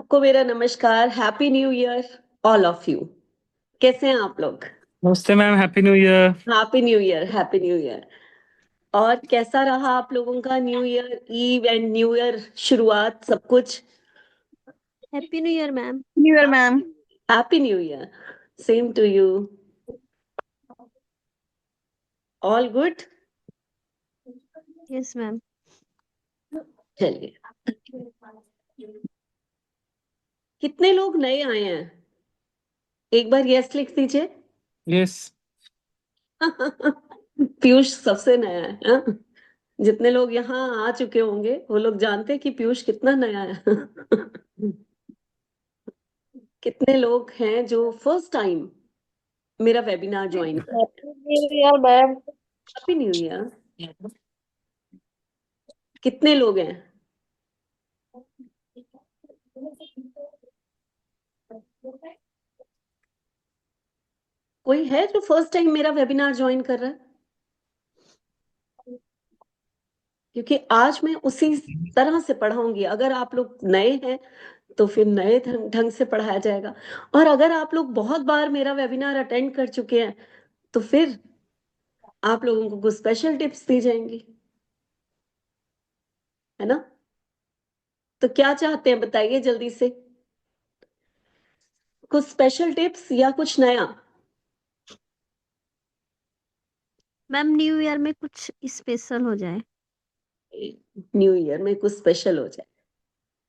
सबको मेरा नमस्कार। Happy new year all of you. कैसे हैं आप लोग? नमस्ते ma'am, happy new year. Happy new year, happy new year. और कैसा रहा आप लोगों का new year eve and new year शुरुआत सब कुछ? Happy new year ma'am. New year ma'am. Happy new year. Same to you. All good. Yes ma'am. चलिए, कितने लोग नए आए हैं? एक बार यस लिख दीजिए। यस। पीयूष सबसे नया है, हाँ? जितने लोग यहाँ आ चुके होंगे वो लोग जानते हैं कि पीयूष कितना नया है। कितने लोग हैं जो फर्स्ट टाइम मेरा वेबिनार ज्वाइन कर? Happy new year ma'am. Happy new year. कितने लोग हैं? कोई है जो फर्स्ट टाइम मेरा वेबिनार ज्वाइन कर रहा है? क्योंकि आज मैं उसी तरह से पढ़ाऊंगी। अगर आप लोग नए हैं तो फिर नए ढंग से पढ़ाया जाएगा, और अगर आप लोग बहुत बार मेरा वेबिनार अटेंड कर चुके हैं तो फिर आप लोगों को कुछ स्पेशल टिप्स दी जाएंगी, है ना? तो क्या चाहते हैं बताइए जल्दी से। कुछ स्पेशल टिप्स या कुछ नया? मैम न्यू ईयर में कुछ स्पेशल हो जाए। न्यू ईयर में कुछ स्पेशल हो जाए।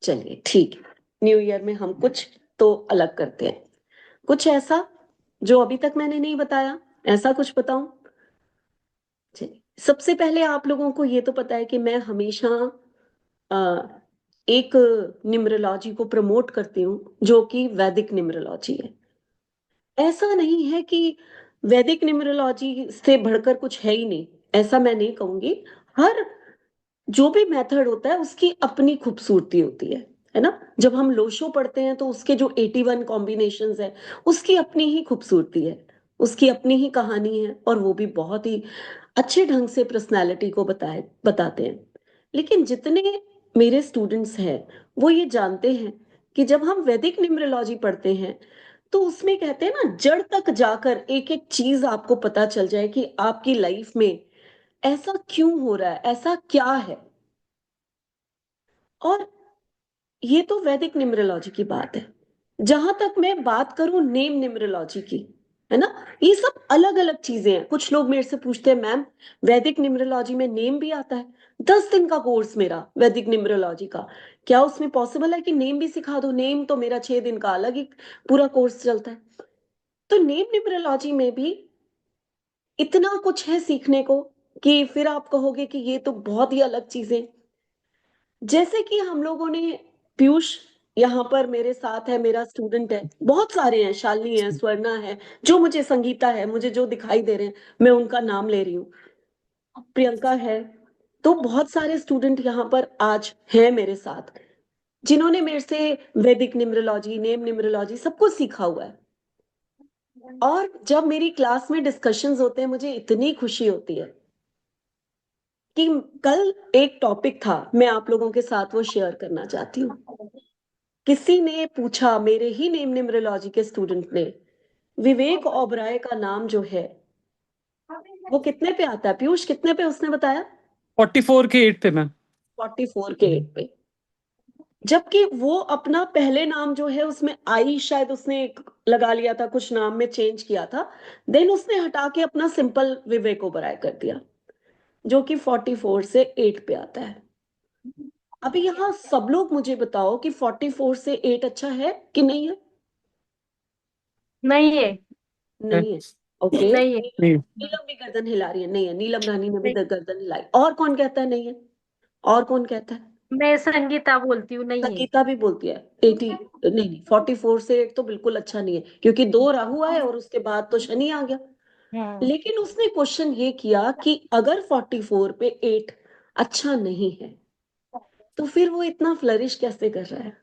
चलिए ठीक है, न्यू ईयर में हम कुछ तो अलग करते हैं। कुछ ऐसा जो अभी तक मैंने नहीं बताया, ऐसा कुछ बताऊं? चलिए, सबसे पहले आप लोगों को ये तो पता है कि मैं हमेशा अ, एक न्यूमरोलॉजी को प्रमोट करती हूँ जो कि वैदिक न्यूमरोलॉजी है। ऐसा नहीं है कि वैदिक न्यूमरोलॉजी से बढ़कर कुछ है ही नहीं, ऐसा मैं नहीं कहूंगी। हर जो भी मेथड होता है उसकी अपनी खूबसूरती होती है ना? जब हम लोशो पढ़ते हैं तो उसके जो 81 कॉम्बिनेशंस है उसकी अपनी ही खूबसूरती है, उसकी अपनी ही कहानी है, और वो भी बहुत ही अच्छे ढंग से पर्सनालिटी को बताते हैं। लेकिन जितने मेरे स्टूडेंट्स हैं वो ये जानते हैं कि जब हम वैदिक न्यूमरोलॉजी पढ़ते हैं तो उसमें कहते हैं ना, जड़ तक जाकर एक एक चीज आपको पता चल जाए कि आपकी लाइफ में ऐसा क्यों हो रहा है, ऐसा क्या है। और ये तो वैदिक न्यूमरोलॉजी की बात है। जहां तक मैं बात करूं नेम न्यूमरोलॉजी की, है ना, ये सब अलग अलग चीजें हैं। कुछ लोग मेरे से पूछते हैं मैम वैदिक न्यूमरोलॉजी में नेम भी आता है? 10 दिन का कोर्स मेरा वैदिक न्यूमरोलॉजी का, क्या उसमें पॉसिबल है कि नेम भी सिखा दो? नेम तो मेरा 6 दिन का अलग ही पूरा कोर्स चलता है। तो नेम न्यूमरोलॉजी में भी इतना कुछ है सीखने को कि फिर आप कहोगे कि ये तो बहुत ही अलग चीजें। जैसे कि हम लोगों ने, पीयूष यहाँ पर मेरे साथ है, मेरा स्टूडेंट है, बहुत सारे हैं, शालिनी है, स्वर्णा है, जो मुझे, संगीता है, मुझे जो दिखाई दे रहे हैं मैं उनका नाम ले रही हूँ, प्रियंका है। तो बहुत सारे स्टूडेंट यहाँ पर आज हैं मेरे साथ जिन्होंने मेरे से वैदिक न्यूमरोलॉजी, नेम न्यूमरोलॉजी सब कुछ सीखा हुआ है। और जब मेरी क्लास में डिस्कशंस होते हैं मुझे इतनी खुशी होती है कि कल एक टॉपिक था, मैं आप लोगों के साथ वो शेयर करना चाहती हूँ। किसी ने पूछा, मेरे ही नेम न्यूमरोलॉजी के स्टूडेंट ने, विवेक ओबराय का नाम जो है वो कितने पे आता है पीयूष? कितने पे उसने बताया? 44 के 8 पे मैम। 44 के 8 पे। जबकि वो अपना पहले नाम जो है उसमें आई शायद उसने एक लगा लिया था, कुछ नाम में चेंज किया था, देन उसने हटा के अपना सिंपल विवेक ओबराय कर दिया, जो कि 44 से 8 पे आता है। अभी यहाँ सब लोग मुझे बताओ कि 44 से 8 अच्छा है कि नहीं है? नहीं है। नहीं है। ओके। नहीं है। नहीं। नीलम भी गर्दन हिला रही है, नहीं है। नीलम रानी ने भी नहीं। गर्दन हिलाई। और कौन कहता है नहीं है? और कौन कहता है? मैं संगीता बोलती हूँ, नहीं है। संगीता भी बोलती है 80। नहीं नहीं, 44 से 8 तो बिल्कुल अच्छा नहीं है, क्योंकि 2 राहु आए और उसके बाद तो शनि आ गया। हाँ। लेकिन उसने क्वेश्चन ये किया कि अगर 44 पे 8 अच्छा नहीं है तो फिर वो इतना फ्लरिश कैसे कर रहा है?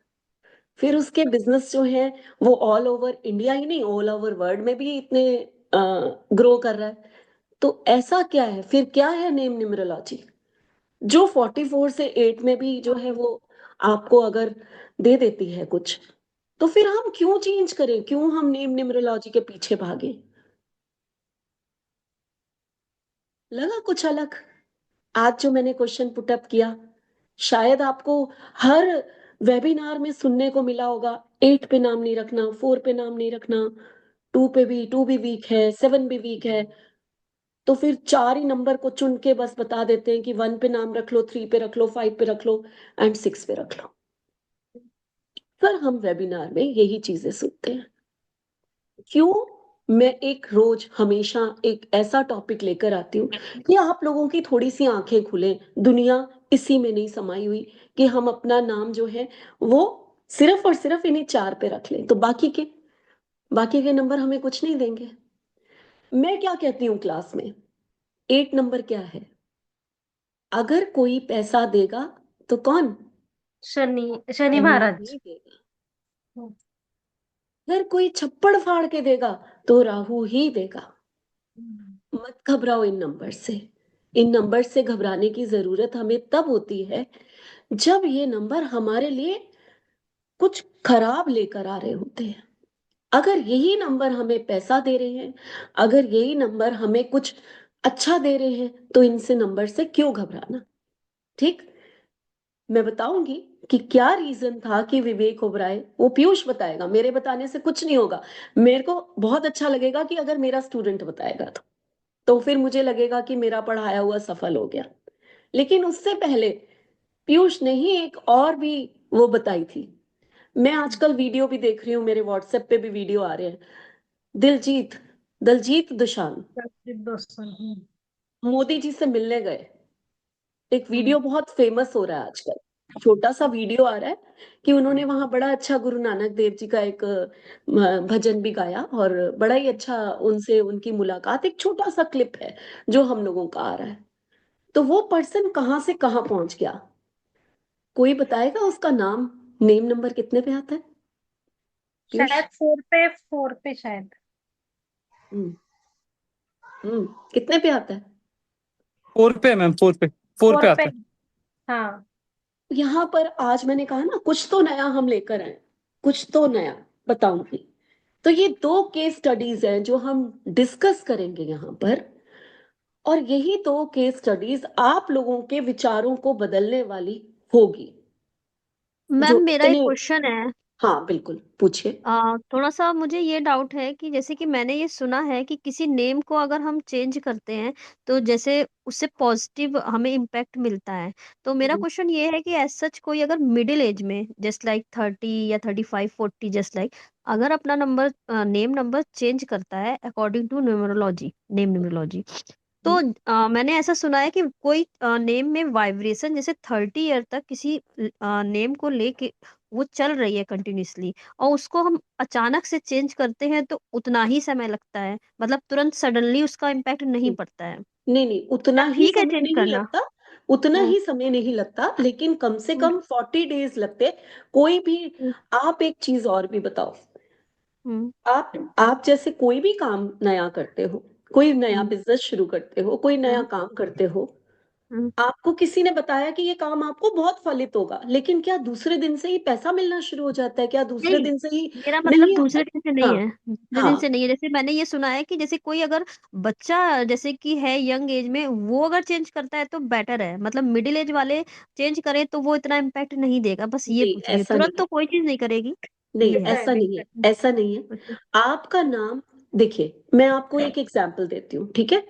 फिर उसके बिजनेस जो है वो ऑल ओवर इंडिया ही नहीं, ऑल ओवर वर्ल्ड में भी इतने ग्रो कर रहा है। तो ऐसा क्या है फिर? क्या है नेम न्यूमरोलॉजी जो 44 से 8 में भी जो है वो आपको अगर दे देती है कुछ, तो फिर हम क्यों चेंज करें? क्यों हम नेम न्यूमरोलॉजी के पीछे भागें? लगा कुछ अलग? आज जो मैंने क्वेश्चन पुट अप किया, शायद आपको हर वेबिनार में सुनने को मिला होगा, 8 पे नाम नहीं रखना, 4 पे नाम नहीं रखना, 2 भी वीक है, 7 भी वीक है। तो फिर 4 ही नंबर को चुन के बस बता देते हैं कि 1 पे नाम रख लो, 3 पे रख लो, 5 पे रख लो एंड 6 पे रख लो। पर हम वेबिनार में यही चीजें सुनते हैं। क्यों मैं एक रोज हमेशा एक ऐसा टॉपिक लेकर आती हूँ कि आप लोगों की थोड़ी सी आंखें खुले, दुनिया इसी में नहीं समाई हुई कि हम अपना नाम जो है वो सिर्फ और सिर्फ इन्हीं 4 पे रख लें, तो बाकी के नंबर हमें कुछ नहीं देंगे। मैं क्या कहती हूँ क्लास में, 8 नंबर क्या है? अगर कोई पैसा देगा तो कौन? शनि शनि शनि महाराज। ही देगा। अगर कोई छप्पड़ फाड़ के देगा तो राहु ही देगा। मत घबराओ इन नंबर से। इन नंबर से घबराने की जरूरत हमें तब होती है जब ये नंबर हमारे लिए कुछ खराब लेकर आ रहे होते हैं। अगर यही नंबर हमें पैसा दे रहे हैं, अगर यही नंबर हमें कुछ अच्छा दे रहे हैं, तो इनसे नंबर से क्यों घबराना? ठीक, मैं बताऊंगी कि क्या रीजन था कि विवेक ओबराय, वो पीयूष बताएगा, मेरे बताने से कुछ नहीं होगा। मेरे को बहुत अच्छा लगेगा कि अगर मेरा स्टूडेंट बताएगा तो फिर मुझे लगेगा कि मेरा पढ़ाया हुआ सफल हो गया। लेकिन उससे पहले पीयूष ने ही एक और भी वो बताई थी। मैं आजकल वीडियो भी देख रही हूँ, मेरे व्हाट्सएप पे भी वीडियो आ रहे हैं। दिलजीत दलजीत दोसांझ दोस्तों। मोदी जी से मिलने गए। एक हम्म। वीडियो बहुत फेमस हो रहा है आजकल, छोटा सा वीडियो आ रहा है कि उन्होंने वहां बड़ा अच्छा गुरु नानक देव जी का एक भजन भी गाया और बड़ा ही अच्छा उनसे उनकी मुलाकात, एक छोटा सा क्लिप है जो हम लोगों का आ रहा है। तो वो पर्सन कहाँ से कहाँ पहुंच गया? कोई बताएगा उसका नाम? नेम नंबर कितने पे आता है पीयूष? शायद 4 पे शायद। हम्म कितने पे आता है? 4 पे मैम, 4 पे, 4 पे 4 पे। आता है। हाँ। यहाँ पर आज मैंने कहा ना, कुछ तो नया हम लेकर आए, कुछ तो नया बताऊंगी। तो ये 2 केस स्टडीज हैं जो हम डिस्कस करेंगे यहाँ पर, और यही 2 केस स्टडीज आप लोगों के विचारों को बदलने वाली होगी। मैम जो मेरा एक इतने, क्वेश्चन है। हाँ बिल्कुल पूछिए। थोड़ा सा मुझे ये डाउट है कि जैसे कि मैंने ये सुना है कि किसी नेम को अगर हम चेंज करते हैं तो जैसे उससे पॉजिटिव हमें इम्पैक्ट मिलता है। तो मेरा हम्म, क्वेश्चन ये है कि एज सच कोई अगर मिडिल एज में जस्ट लाइक 30 या 35 40 जस्ट लाइक अगर अपना नंबर नेम नंबर चेंज करता है according to numerology name numerology, तो हम्म, मैंने ऐसा सुना है कि कोई नेम में वाइब्रेशन जैसे 30 ईयर तक किसी नेम को लेके वो चल रही है कंटिन्यूअसली, और उसको हम अचानक से चेंज करते हैं तो उतना ही समय लगता है, मतलब तुरंत सडनली उसका इम्पैक्ट नहीं हम्म। पड़ता है। नहीं नहीं, क्या उतना ही ठीक है समय चेंज नहीं करना? लगता, उतना हम्म ही समय नहीं लगता, लेकिन कम से हम्म कम 40 डेज लगते। कोई भी, हम्म आप एक चीज और भी बताओ, हम्म आप जैसे कोई भी काम नया करते हो, कोई नया हम्म बिजनेस शुरू करते हो, कोई नया हम्म काम करते हो, हम्म। आपको किसी ने बताया कि ये काम आपको बहुत फलित होगा, लेकिन क्या दूसरे दिन से ही पैसा मिलना शुरू हो जाता है? क्या दूसरे नहीं, दिन से ही मेरा मतलब नहीं आता दूसरे है? दिन से नहीं हाँ, है, दूसरे दिन हाँ, से नहीं है। जैसे मैंने ये सुना है कि जैसे कोई अगर बच्चा जैसे कि है यंग एज में, वो अगर चेंज करता है तो बेटर है, मतलब मिडिल एज वाले चेंज करें तो वो इतना इम्पैक्ट नहीं देगा। बस ये नहीं पूछ रही हूँ, ऐसा तुरंत नहीं, तो कोई चीज नहीं करेगी। नहीं ये है। ऐसा नहीं है, हम्म, ऐसा नहीं है। अच्छा। आपका नाम, देखिए मैं आपको एक एग्जाम्पल देती हूँ, ठीक है?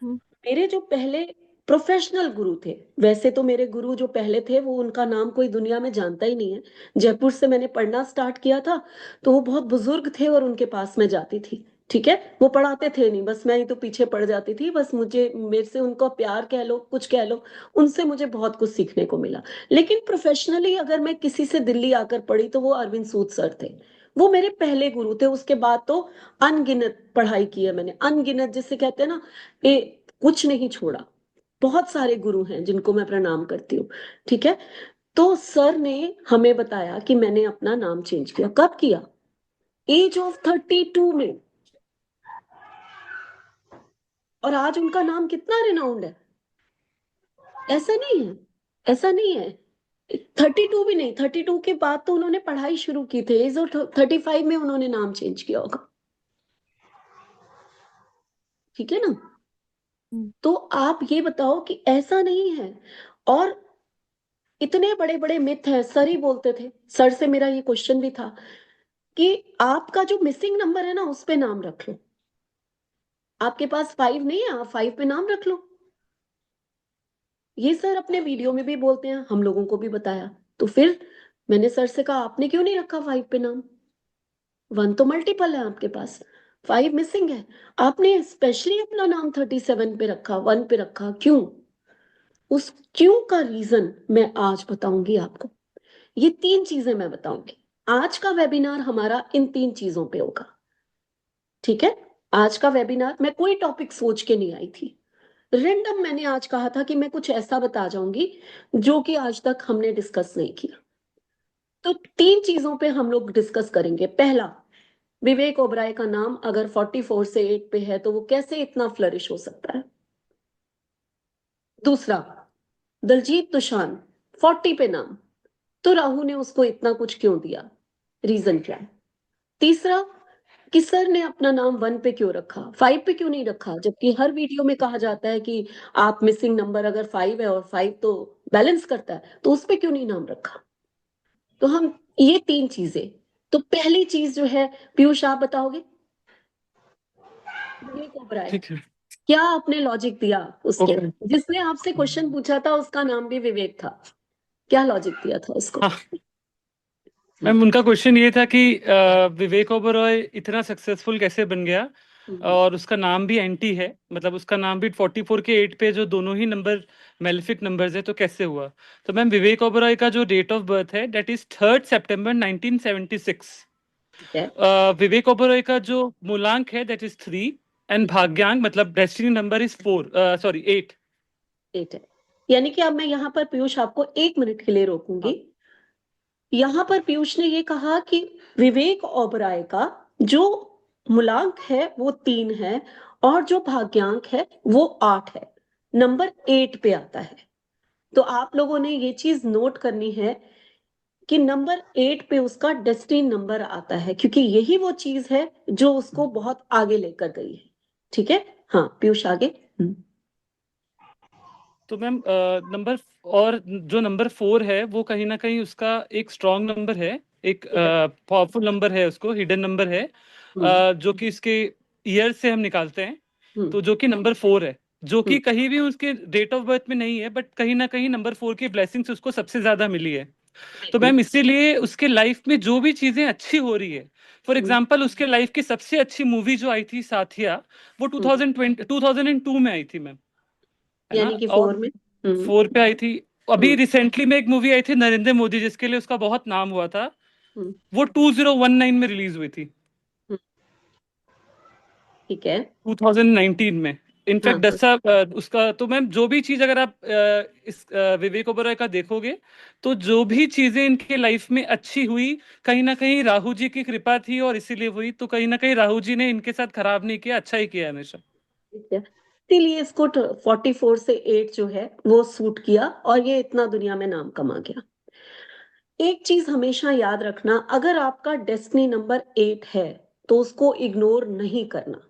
हम्म मेरे जो पहले प्रोफेशनल गुरु थे, वैसे तो मेरे गुरु जो पहले थे वो, उनका नाम कोई दुनिया में जानता ही नहीं है। जयपुर से मैंने पढ़ना स्टार्ट किया था, तो वो बहुत बुजुर्ग थे और उनके पास मैं जाती थी, ठीक है? वो पढ़ाते थे नहीं, बस मैं ही तो पीछे पड़ जाती थी, बस मुझे, मेरे से उनको प्यार कह लो, कुछ कह लो, उनसे मुझे बहुत कुछ सीखने को मिला। लेकिन प्रोफेशनली अगर मैं किसी से दिल्ली आकर पढ़ी तो वो अरविंद सूद सर थे। वो मेरे पहले गुरु थे। उसके बाद तो अनगिनत पढ़ाई की है मैंने, अनगिनत, जिसे कहते हैं ना, कुछ नहीं छोड़ा। बहुत सारे गुरु हैं जिनको मैं प्रणाम करती हूँ, ठीक है? तो सर ने हमें बताया कि मैंने अपना नाम चेंज किया। कब किया? एज ऑफ 32 में। और आज उनका नाम कितना रिनाउंड है। ऐसा नहीं है, ऐसा नहीं है, 32 भी नहीं, 32 के बाद तो उन्होंने पढ़ाई शुरू की थी, एज ऑफ 35 में उन्होंने नाम चेंज किया होगा। ठीक है ना? तो आप ये बताओ कि ऐसा नहीं है। और इतने बड़े बड़े मिथ हैं, सर ही बोलते थे, सर से मेरा ये क्वेश्चन भी था कि आपका जो मिसिंग नंबर है ना उस पे नाम रख लो। आपके पास 5 नहीं है, आप 5 पे नाम रख लो। ये सर अपने वीडियो में भी बोलते हैं, हम लोगों को भी बताया। तो फिर मैंने सर से कहा आपने क्यों नहीं रखा 5 पे नाम? 1 तो मल्टीपल है आपके पास, 5 मिसिंग है। आपने स्पेशली अपना नाम 37 पे रखा, 1 पे रखा, क्यों? उस क्यों का रीजन मैं आज बताऊंगी आपको। ये 3 चीजें मैं बताऊंगी। आज का वेबिनार हमारा इन 3 चीजों पे होगा। ठीक है? आज का वेबिनार मैं कोई टॉपिक सोच के नहीं आई थी, रेंडम मैंने आज कहा था कि मैं कुछ ऐसा बता जाऊंगी जो कि आज तक हमने डिस्कस नहीं किया। तो 3 चीजों पे हम लोग डिस्कस करेंगे। पहला, विवेक ओबराय का नाम अगर 44 से 8 पे है तो वो कैसे इतना फ्लरिश हो सकता है। दूसरा, दलजीत दोसांझ 40 पे नाम, तो राहु ने उसको इतना कुछ क्यों दिया, रीजन क्या है। तीसरा, कि सर ने अपना नाम 1 पे क्यों रखा, 5 पे क्यों नहीं रखा, जबकि हर वीडियो में कहा जाता है कि आप मिसिंग नंबर अगर 5 है और 5 तो बैलेंस करता है, तो उस पे क्यों नहीं नाम रखा। तो हम ये 3 चीजें। तो पहली चीज जो है, पीयूष आप बताओगे। विवेक ओबराय, ठीक है। क्या आपने लॉजिक दिया उसके? ओके। जिसने आपसे क्वेश्चन पूछा था उसका नाम भी विवेक था, क्या लॉजिक दिया था उसको? हाँ मैम, उनका क्वेश्चन ये था कि विवेक ओबरॉय इतना सक्सेसफुल कैसे बन गया, और उसका नाम भी एंटी है, मतलब उसका नाम भी 44 के 8 पे जो दोनों ही नंबर मेलिफिक नंबर्स है, तो कैसे हुआ। तो मैम, विवेक ओबरॉय का जो डेट ऑफ बर्थ है दैट इज 3 सितंबर 1976। ठीक है, विवेक ओबरॉय का जो मूलांक है दैट इज 3, एंड भाग्यांक मतलब डेस्टिनी नंबर इज 4, सॉरी 8। 8 है। यानी कि अब मैं यहाँ पर पीयूष आपको 1 मिनट के लिए रोकूंगी। यहाँ पर पीयूष ने ये कहा कि विवेक ओबराय का जो मूलांक है वो 3 है और जो भाग्यांक है वो 8 है, नंबर 8 पे आता है। तो आप लोगों ने ये चीज नोट करनी है कि नंबर 8 पे उसका डेस्टिनी नंबर आता है, क्योंकि यही वो चीज है जो उसको बहुत आगे लेकर गई है। ठीक है? हाँ पीयूष आगे। तो मैम, नंबर और जो नंबर 4 है वो कहीं ना कहीं उसका एक स्ट्रॉन्ग नंबर है, एक पावरफुल नंबर है, उसको हिडन नंबर है, जो कि इसके ईयर से हम निकालते हैं। तो जो कि नंबर 4 है, जो कि कहीं भी उसके डेट ऑफ बर्थ में नहीं है, बट कहीं ना कहीं नंबर 4 की ब्लेसिंग्स उसको सबसे ज्यादा मिली है। तो मैम, इसीलिए उसके लाइफ में जो भी चीजें अच्छी हो रही है, फॉर एग्जाम्पल उसके लाइफ की सबसे अच्छी मूवी जो आई थी साथिया, वो 2002 में आई थी मैम, है ना। यानी कि और 4 में 4 पे आई थी। अभी हम्म, रिसेंटली में एक मूवी आई थी नरेंद्र मोदी, जिसके लिए उसका बहुत नाम हुआ था, हम्म, वो 2019 में रिलीज हुई थी, हम्म, ठीक है। 2019 में। हाँ इनफैक्ट हाँ, दसा उसका, तो मैम जो भी चीज अगर आप इस विवेक ओबरॉय का देखोगे, तो जो भी चीजें इनके लाइफ में अच्छी हुई, कहीं ना कहीं राहु जी की कृपा थी और इसीलिए हुई। तो कहीं ना कहीं राहु जी ने इनके साथ खराब नहीं किया, अच्छा ही किया हमेशा। ठीक है। इसीलिए इसको 44 से 8 जो है वो सूट किया और ये इतना दुनिया में नाम कमा गया। एक चीज हमेशा याद रखना, अगर आपका डेस्टिनी नंबर 8 है तो उसको इग्नोर नहीं करना।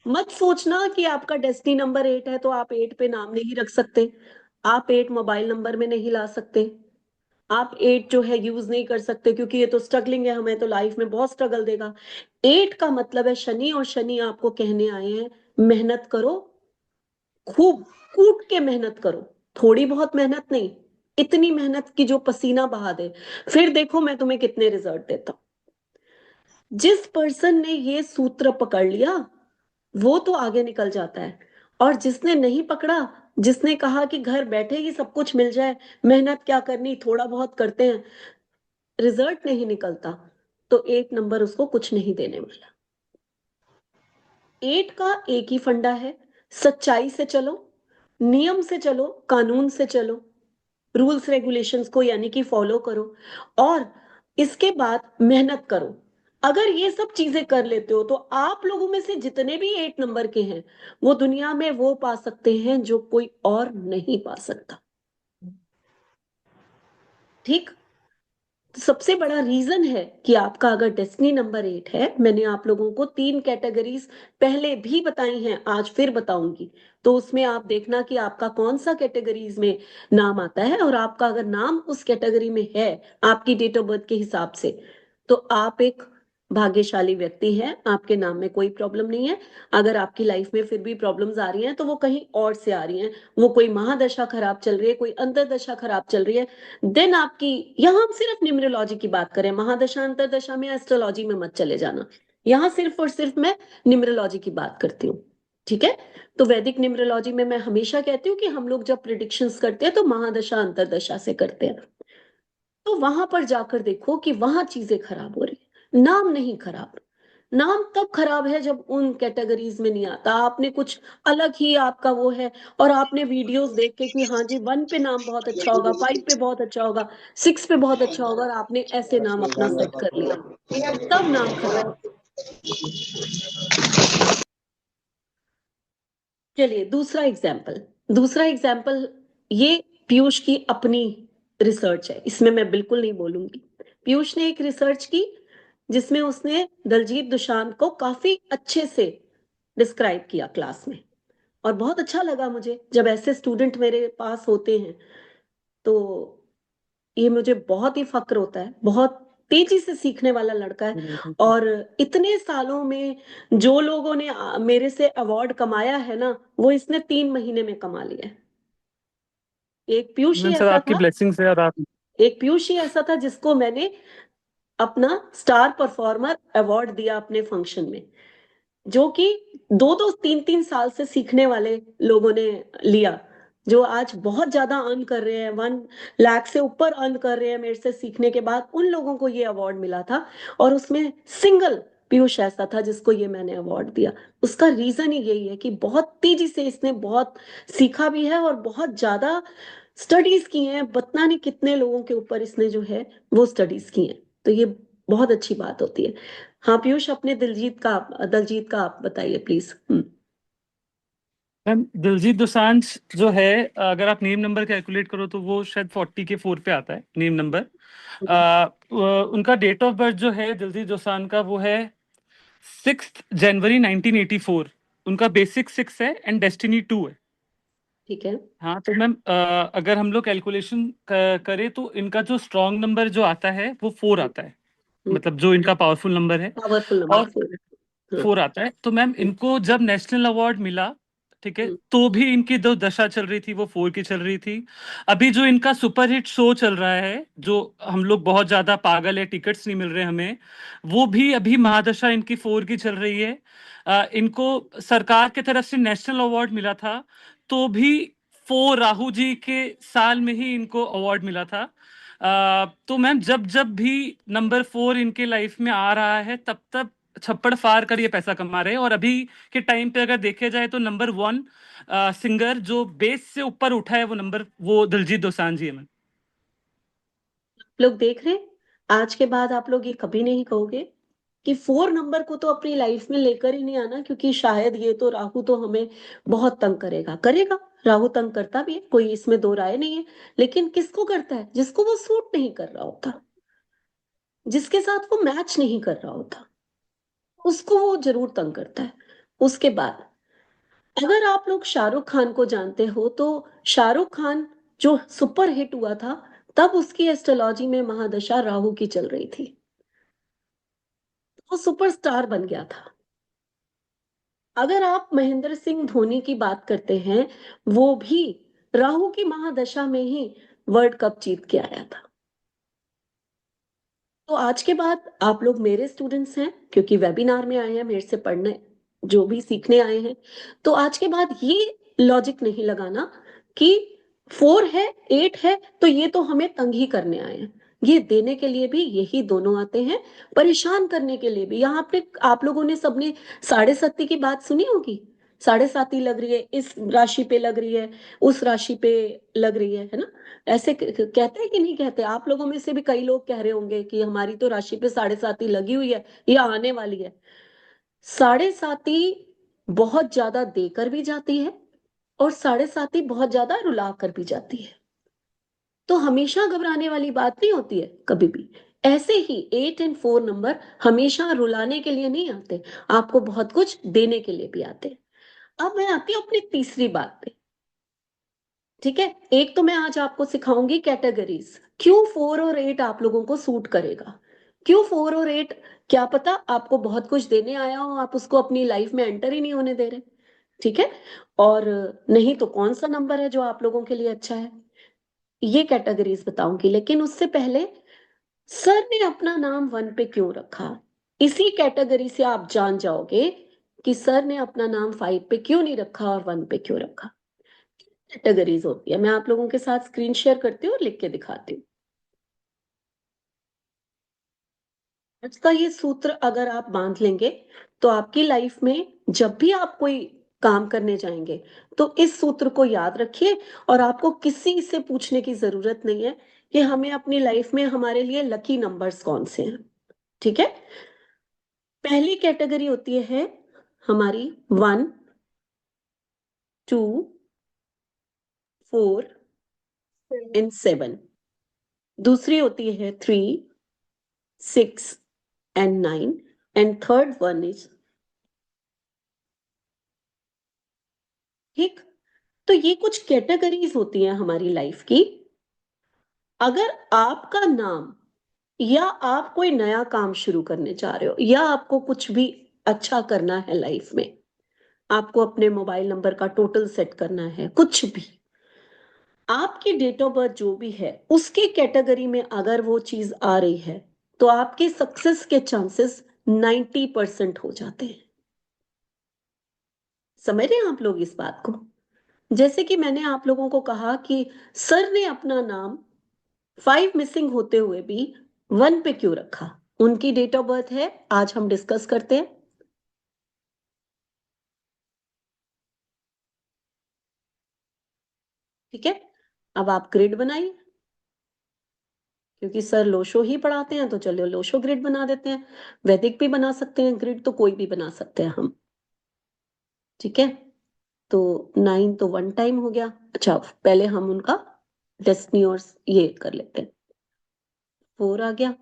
मत सोचना कि आपका डेस्टिनी नंबर 8 है तो आप 8 पे नाम नहीं रख सकते, आप 8 मोबाइल नंबर में नहीं ला सकते, आप 8 जो है यूज नहीं कर सकते क्योंकि ये तो स्ट्रगलिंग है, हमें तो लाइफ में बहुत स्ट्रगल देगा। 8 का मतलब है शनि, और शनि आपको कहने आए हैं मेहनत करो, खूब कूट के मेहनत करो, थोड़ी बहुत मेहनत नहीं, इतनी मेहनत की जो पसीना बहा दे, फिर देखो मैं तुम्हें कितने रिजल्ट देता हूं। जिस पर्सन ने ये सूत्र पकड़ लिया वो तो आगे निकल जाता है, और जिसने नहीं पकड़ा, जिसने कहा कि घर बैठे ही सब कुछ मिल जाए, मेहनत क्या करनी, थोड़ा बहुत करते हैं, रिजल्ट नहीं निकलता, तो 8 नंबर उसको कुछ नहीं देने वाला। 8 का एक ही फंडा है, सच्चाई से चलो, नियम से चलो, कानून से चलो, रूल्स रेगुलेशंस को यानी कि फॉलो करो, और इसके बाद मेहनत करो। अगर ये सब चीजें कर लेते हो तो आप लोगों में से जितने भी 8 नंबर के हैं वो दुनिया में वो पा सकते हैं जो कोई और नहीं पा सकता। ठीक। तो सबसे बड़ा रीजन है कि आपका अगर डेस्टिनी नंबर 8 है, मैंने आप लोगों को 3 कैटेगरीज पहले भी बताई हैं, आज फिर बताऊंगी। तो उसमें आप देखना कि आपका कौन सा कैटेगरीज में नाम आता है, और आपका अगर नाम उस कैटेगरी में है आपकी डेट ऑफ बर्थ के हिसाब से, तो आप एक भाग्यशाली व्यक्ति हैं, आपके नाम में कोई प्रॉब्लम नहीं है। अगर आपकी लाइफ में फिर भी प्रॉब्लम्स आ रही हैं तो वो कहीं और से आ रही हैं, वो कोई महादशा खराब चल रही है, कोई अंतरदशा खराब चल रही है, देन आपकी, यहां हम सिर्फ न्यूमरोलॉजी की बात करें, महादशा अंतरदशा में एस्ट्रोलॉजी में मत चले जाना। यहां सिर्फ और सिर्फ मैं न्यूमरोलॉजी की बात करती हूँ, ठीक है। तो वैदिक न्यूमरोलॉजी में मैं हमेशा कहती हूँ कि हम लोग जब प्रिडिक्शंस करते हैं तो महादशा अंतरदशा से करते हैं। तो वहां पर जाकर देखो कि वहां चीजें खराब हो रही है, नाम नहीं खराब। नाम तब खराब है जब उन कैटेगरीज में नहीं आता, आपने कुछ अलग ही आपका वो है, और आपने वीडियोस देख के कि हाँ जी 1 पे नाम बहुत अच्छा होगा, 5 पे बहुत अच्छा होगा, 6 पे बहुत अच्छा होगा, और आपने ऐसे नाम अपना सेट कर लिया, तब नाम खराब। चलिए दूसरा एग्जाम्पल, ये पीयूष की अपनी रिसर्च है, इसमें मैं बिल्कुल नहीं बोलूंगी। पीयूष ने एक रिसर्च की जिसमें उसने दलजीत दोसांझ को काफी अच्छे से डिस्क्राइब किया क्लास में, और बहुत अच्छा लगा मुझे जब ऐसे स्टूडेंट मेरे पास होते हैं। तो ये मुझे बहुत ही फक्र होता है, बहुत तेजी से सीखने वाला लड़का है, और इतने सालों में जो लोगों ने मेरे से अवार्ड कमाया है ना, वो इसने 3 महीने में कमा लिया है। एक पीयूष ही मैम सर ऐसा आपकी था, ब्लेसिंग से, और आप एक पीयूष ही ऐसा था जिसको मैंने अपना स्टार परफॉर्मर अवार्ड दिया अपने फंक्शन में, जो कि 2-2 3-3 साल से सीखने वाले लोगों ने लिया, जो आज बहुत ज्यादा अर्न कर रहे हैं, 1 लाख से ऊपर अर्न कर रहे हैं मेरे से सीखने के बाद, उन लोगों को ये अवार्ड मिला था। और उसमें सिंगल पीयूष ऐसा था जिसको ये मैंने अवार्ड दिया। उसका रीजन ही यही है कि बहुत तेजी से इसने बहुत सीखा भी है, और बहुत ज्यादा स्टडीज की हैं, पता नहीं कितने लोगों के ऊपर इसने जो है वो स्टडीज की हैं। तो ये बहुत अच्छी बात होती है। हाँ पीयूष, अपने दलजीत का आप बताइए प्लीज। मैम दिलजीत दोसांझ जो है, अगर आप नेम नंबर कैलकुलेट करो तो वो शायद 40 के 4 पे आता है नेम नंबर। उनका डेट ऑफ बर्थ जो है दिलजीत दोसांझ का, वो है 6 जनवरी 1984। उनका बेसिक 6 है एंड डेस्टिनी 2 है। ठीक है। हाँ तो मैम अगर हम लोग कैलकुलेशन करें तो इनका जो स्ट्रॉन्ग नंबर जो आता है वो 4 आता है, मतलब जो इनका पावरफुल नंबर है। पावरफुल नंबर और 4। हाँ। 4 आता है। तो मैम इनको जब नेशनल अवार्ड मिला, ठीक है, तो भी इनकी जो दशा चल रही थी वो 4 की चल रही थी। अभी जो इनका सुपरहिट शो चल रहा है, जो हम लोग बहुत ज्यादा पागल है, टिकट्स नहीं मिल रहे हमें, वो भी अभी महादशा इनकी 4 की चल रही है। इनको सरकार की तरफ से नेशनल अवार्ड मिला था, तो भी 4 राहु जी के साल में ही इनको अवार्ड मिला था। तो मैम जब जब भी नंबर 4 इनके लाइफ में आ रहा है, तब तब छप्पड़ फाड़ कर ये पैसा कमा रहे हैं। और अभी के टाइम पे अगर देखे जाए तो नंबर 1 सिंगर जो बेस से ऊपर उठा है, वो दिलजीत दोसांझ जी है मैम। लोग देख रहे हैं, आज के बाद आप लोग ये कभी नहीं कहोगे कि 4 नंबर को तो अपनी लाइफ में लेकर ही नहीं आना, क्योंकि शायद ये तो राहु तो हमें बहुत तंग करेगा। राहु तंग करता भी है, कोई इसमें दो राय नहीं है, लेकिन किसको करता है? जिसको वो सूट नहीं कर रहा होता, जिसके साथ वो मैच नहीं कर रहा होता, उसको वो जरूर तंग करता है। उसके बाद अगर आप लोग शाहरुख खान को जानते हो, तो शाहरुख खान जो सुपर हिट हुआ था, तब उसकी एस्ट्रोलॉजी में महादशा राहु की चल रही थी, वो सुपरस्टार बन गया था। अगर आप महेंद्र सिंह धोनी की बात करते हैं, वो भी राहु की महादशा में ही वर्ल्ड कप जीत के आया था। तो आज के बाद आप लोग मेरे स्टूडेंट्स हैं, क्योंकि वेबिनार में आए हैं मेरे से पढ़ने, जो भी सीखने आए हैं, तो आज के बाद ये लॉजिक नहीं लगाना कि 4 है 8 है तो ये तो हमें तंग ही करने आए हैं। ये देने के लिए भी यही दोनों आते हैं, परेशान करने के लिए भी। यहाँ पे आप लोगों ने सबने 7.5 की बात सुनी होगी, 7.5 लग रही है, इस राशि पे लग रही है, उस राशि पे लग रही है ना? ऐसे कहते हैं कि नहीं कहते? आप लोगों में से भी कई लोग कह रहे होंगे कि हमारी तो राशि पे 7.5 लगी हुई है, ये आने वाली है। 7.5 बहुत ज्यादा देकर भी जाती है, और 7.5 बहुत ज्यादा रुला कर भी जाती है। तो हमेशा घबराने वाली बात नहीं होती है कभी भी। ऐसे ही 8 एंड 4 नंबर हमेशा रुलाने के लिए नहीं आते, आपको बहुत कुछ देने के लिए भी आते हैं। अब मैं आती हूँ अपनी तीसरी बात पे। ठीक है, एक तो मैं आज आपको सिखाऊंगी कैटेगरीज, क्यों 4 और 8 आप लोगों को सूट करेगा, क्यों 4 और 8, क्या पता आपको बहुत कुछ देने आया हो, आप उसको अपनी लाइफ में एंटर ही नहीं होने दे रहे। ठीक है, और नहीं तो कौन सा नंबर है जो आप लोगों के लिए अच्छा है, ये कैटेगरीज बताऊंगी। लेकिन उससे पहले, सर ने अपना नाम 1 पे क्यों रखा, इसी कैटेगरी से आप जान जाओगे कि सर ने अपना नाम 5 पे क्यों नहीं रखा और 1 पे क्यों रखा। कैटेगरीज होती है, मैं आप लोगों के साथ स्क्रीन शेयर करती हूँ और लिख के दिखाती हूँ। आज का ये सूत्र अगर आप बांध लेंगे तो आपकी लाइफ में जब भी आप कोई काम करने जाएंगे तो इस सूत्र को याद रखिए, और आपको किसी से पूछने की जरूरत नहीं है कि हमें अपनी लाइफ में हमारे लिए लकी नंबर्स कौन से हैं। ठीक है, पहली कैटेगरी होती है हमारी 1, 2, 4 एंड 7। दूसरी होती है 3, 6 and 9, and third one is, ठीक। तो ये कुछ कैटेगरीज होती हैं हमारी लाइफ की। अगर आपका नाम, या आप कोई नया काम शुरू करने जा रहे हो, या आपको कुछ भी अच्छा करना है लाइफ में, आपको अपने मोबाइल नंबर का टोटल सेट करना है, कुछ भी, आपकी डेट ऑफ बर्थ जो भी है उसके कैटेगरी में अगर वो चीज आ रही है तो आपके सक्सेस के चांसेस 90% हो जाते हैं। समझ रहे हैं आप लोग इस बात को? जैसे कि मैंने आप लोगों को कहा कि सर ने अपना नाम 5 मिसिंग होते हुए भी 1 पे क्यों रखा, उनकी डेट ऑफ बर्थ है, आज हम डिस्कस करते हैं। ठीक है, अब आप ग्रिड बनाइए, क्योंकि सर लोशो ही पढ़ाते हैं तो चलो लोशो ग्रिड बना देते हैं, वैदिक भी बना सकते हैं ग्रिड, तो कोई भी बना सकते हैं हम। ठीक है, तो 9 तो 1 टाइम हो गया। अच्छा, पहले हम उनका डेस्टिनी और ये कर लेते हैं। 4 आ गया,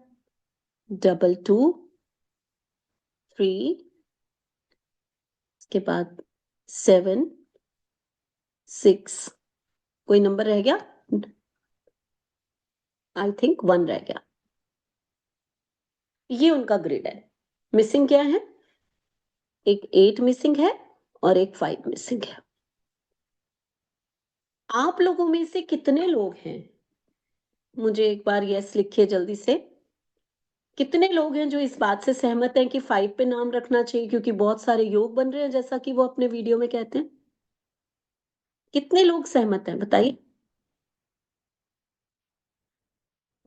2 2, 3, उसके बाद 7, 6, कोई नंबर रह गया, आई थिंक 1 रह गया। ये उनका ग्रिड है। मिसिंग क्या है, एक 8 मिसिंग है और एक 5 मिसिंग है। आप लोगों में से कितने लोग हैं, मुझे एक बार यस लिखिए जल्दी से। कितने लोग हैं जो इस बात से सहमत हैं कि 5 पे नाम रखना चाहिए, क्योंकि बहुत सारे योग बन रहे हैं जैसा कि वो अपने वीडियो में कहते हैं। कितने लोग सहमत हैं बताइए,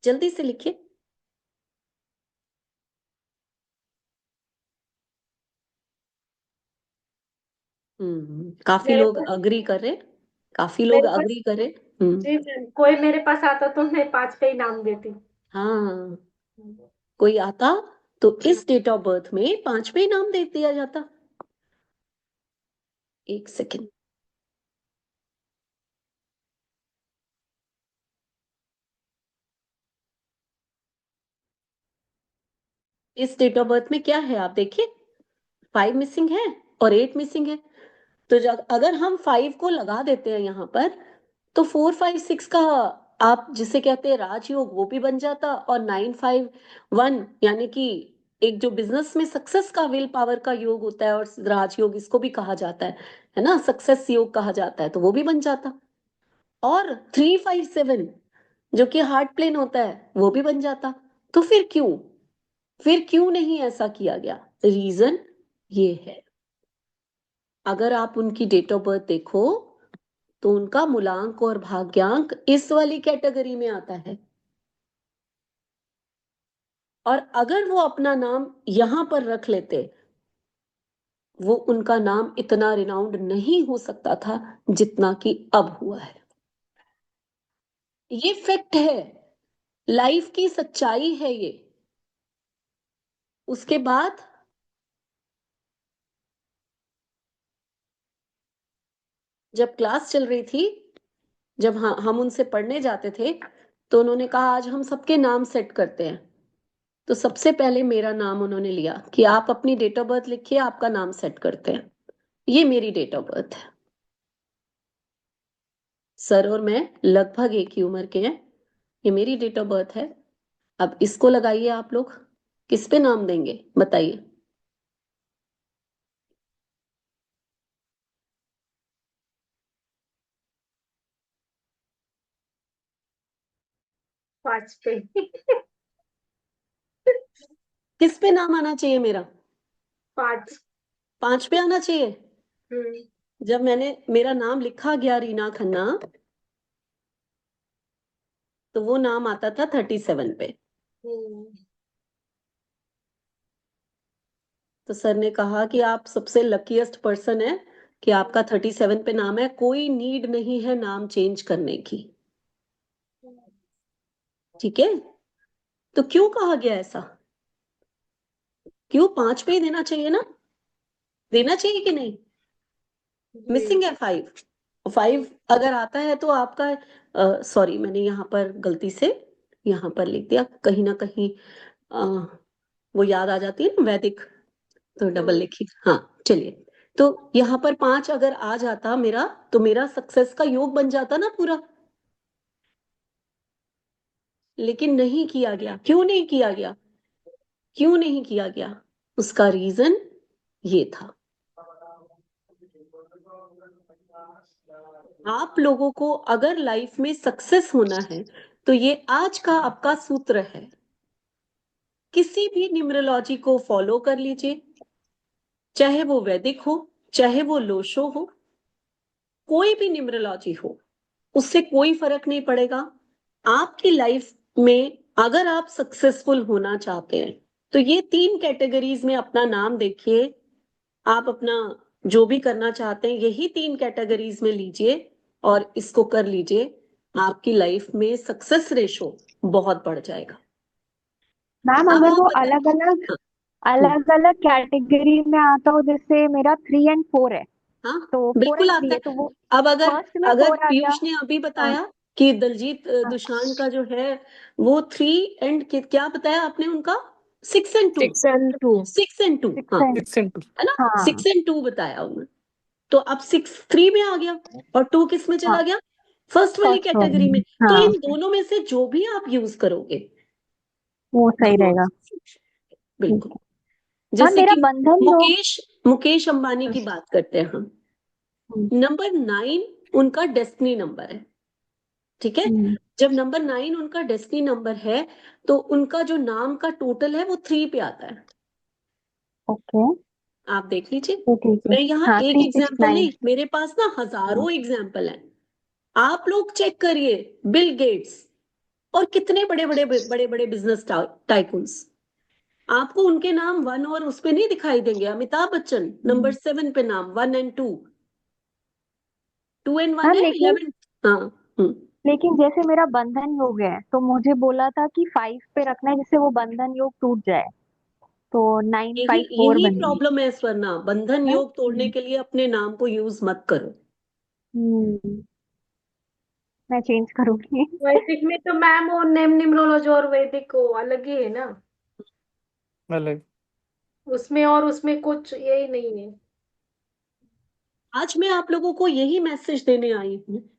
जल्दी से लिखिए। काफी मेरे लोग पास अग्री कर रहे, काफी लोग मेरे पास अग्री कर रहे। हम्म, जी मैम, कोई मेरे पास आता तो मैं 5 पे ही नाम देती। हाँ, कोई आता तो इस डेट ऑफ बर्थ में 5 पे ही नाम दे दिया जाता। एक सेकेंड, इस डेट ऑफ बर्थ में क्या है आप देखिए, 5 मिसिंग है और 8 मिसिंग है। तो जब अगर हम 5 को लगा देते हैं यहाँ पर, तो 4 5 6 का, आप जिसे कहते हैं राजयोग, वो भी बन जाता, और 9 5 1, यानी कि एक जो बिजनेस में सक्सेस का विल पावर का योग होता है, और राजयोग इसको भी कहा जाता है ना, सक्सेस योग कहा जाता है, तो वो भी बन जाता। और 3 5 7 जो कि हार्ट प्लेन होता है वो भी बन जाता। तो फिर क्यों नहीं ऐसा किया गया, रीजन ये है, अगर आप उनकी डेट ऑफ बर्थ देखो तो उनका मूलांक और भाग्यांक इस वाली कैटेगरी में आता है। और अगर वो अपना नाम यहां पर रख लेते, वो उनका नाम इतना रिनाउंड नहीं हो सकता था जितना कि अब हुआ है। ये फैक्ट है, लाइफ की सच्चाई है ये। उसके बाद जब क्लास चल रही थी जब हम उनसे पढ़ने जाते थे तो उन्होंने कहा आज हम सबके नाम सेट करते हैं। तो सबसे पहले मेरा नाम उन्होंने लिया कि आप अपनी डेट ऑफ बर्थ लिखिए, आपका नाम सेट करते हैं। ये मेरी डेट ऑफ बर्थ है। सर और मैं लगभग एक ही उम्र के हैं। ये मेरी डेट ऑफ बर्थ है। अब इसको लगाइए आप लोग, किस पे नाम देंगे बताइए। 5 पे। किस पे नाम आना चाहिए मेरा? 5। 5 पे आना चाहिए। हम्म। जब मैंने मेरा नाम लिखा गया रीना खन्ना, तो वो नाम आता था 37 पे। हम्म। तो सर ने कहा कि आप सबसे लकीएस्ट पर्सन है कि आपका 37 पे नाम है, कोई नीड नहीं है नाम चेंज करने की। ठीक है, तो क्यों कहा गया ऐसा? क्यों 5 पे ही देना चाहिए ना? देना चाहिए कि नहीं? मिसिंग है 5। 5 अगर आता है तो आपका सॉरी, मैंने यहाँ पर गलती से यहाँ पर लिख दिया, कहीं ना कहीं वो याद आ जाती है ना वैदिक, तो डबल लिखी। हाँ चलिए, तो यहाँ पर 5 अगर आ जाता मेरा, तो मेरा सक्सेस का योग बन जाता ना पूरा। लेकिन नहीं किया गया। क्यों नहीं किया गया? क्यों नहीं किया गया? उसका रीजन ये था। आप लोगों को अगर लाइफ में सक्सेस होना है तो ये आज का आपका सूत्र है। किसी भी न्यूमरोलॉजी को फॉलो कर लीजिए, चाहे वो वैदिक हो, चाहे वो लोशो हो, कोई भी न्यूमरोलॉजी हो, उससे कोई फर्क नहीं पड़ेगा। आपकी लाइफ में अगर आप सक्सेसफुल होना चाहते हैं तो ये 3 कैटेगरीज में अपना नाम देखिए। आप अपना जो भी करना चाहते हैं यही 3 कैटेगरीज में लीजिए और इसको कर लीजिए। आपकी लाइफ में सक्सेस रेशो बहुत बढ़ जाएगा। मैम अब अगर आप वो बताइए। अलग अलग हाँ, अलग अलग कैटेगरी में आता हो, जैसे मेरा 3 और 4 है, हाँ, तो 4 बिल्कुल एंड 3 आता है, है। तो वो अब अगर फर्स्ट में अगर 4 आ गया। पीयूष ने अभी हाँ बताया कि दलजीत हाँ दोसांझ का जो है वो 3 एंड क्या बताया आपने उनका? 6 एंड 2। 6 and 2। 6 एंड 2, 6 हाँ, एंड सिक्स एंड टू। है ना? हाँ 6 एंड 2 बताया उन्होंने। तो अब 6 3 में आ गया और 2 किस में हाँ चला गया? फर्स्ट वाली फर्स्ट वाले कैटेगरी में। में। तो हाँ इन दोनों में से जो भी आप यूज करोगे वो सही दोनों रहेगा। ठीक बिल्कुल। है। मैम जैसे मेरा कि बंधन योग। मुकेश मुकेश अंबानी की बात करते हैं हम। हम्म, नंबर 9 उनका डेस्टिनी नंबर है। ठीक है, हम्म, जब नंबर 9 उनका डेस्टिनी नंबर है तो उनका जो नाम का टोटल है वो 3 पे आता है। ओके, आप देख लीजिए। तो ठीक है। मैं यहाँ हाँ एक थ्री सिक्स एग्जाम्पल नाइन नहीं, मेरे पास ना हजारों एग्जाम्पल हैं। आप लोग चेक करिए, बिल गेट्स और कितने बड़े बड़े बड़े बड़े बिजनेस टाइकून्स, आपको उनके नाम 1 और उस पे नहीं दिखाई देंगे। अमिताभ बच्चन नंबर 7 पे नाम 1 एंड 2, 2 एंड 1 मैम है लेकिन 11। हाँ। हम्म। लेकिन जैसे मेरा बंधन योग है, तो मुझे बोला था कि 5 पे रखना है, जिससे वो बंधन योग टूट जाए, तो नाइन यही फाइव फोर यही बनेगी। प्रॉब्लम है स्वर्णा, बंधन है? योग तोड़ने के लिए अपने नाम को यूज मत करो। हम्म, मैं चेंज करूंगी। वैदिक में तो मैम वो नेम न्यूमरोलॉजी और वैदिक को अलग ही है ना, अलग। उसमें और उसमें कुछ यही नहीं है। आज मैं आप लोगों को यही मैसेज देने आई हूँ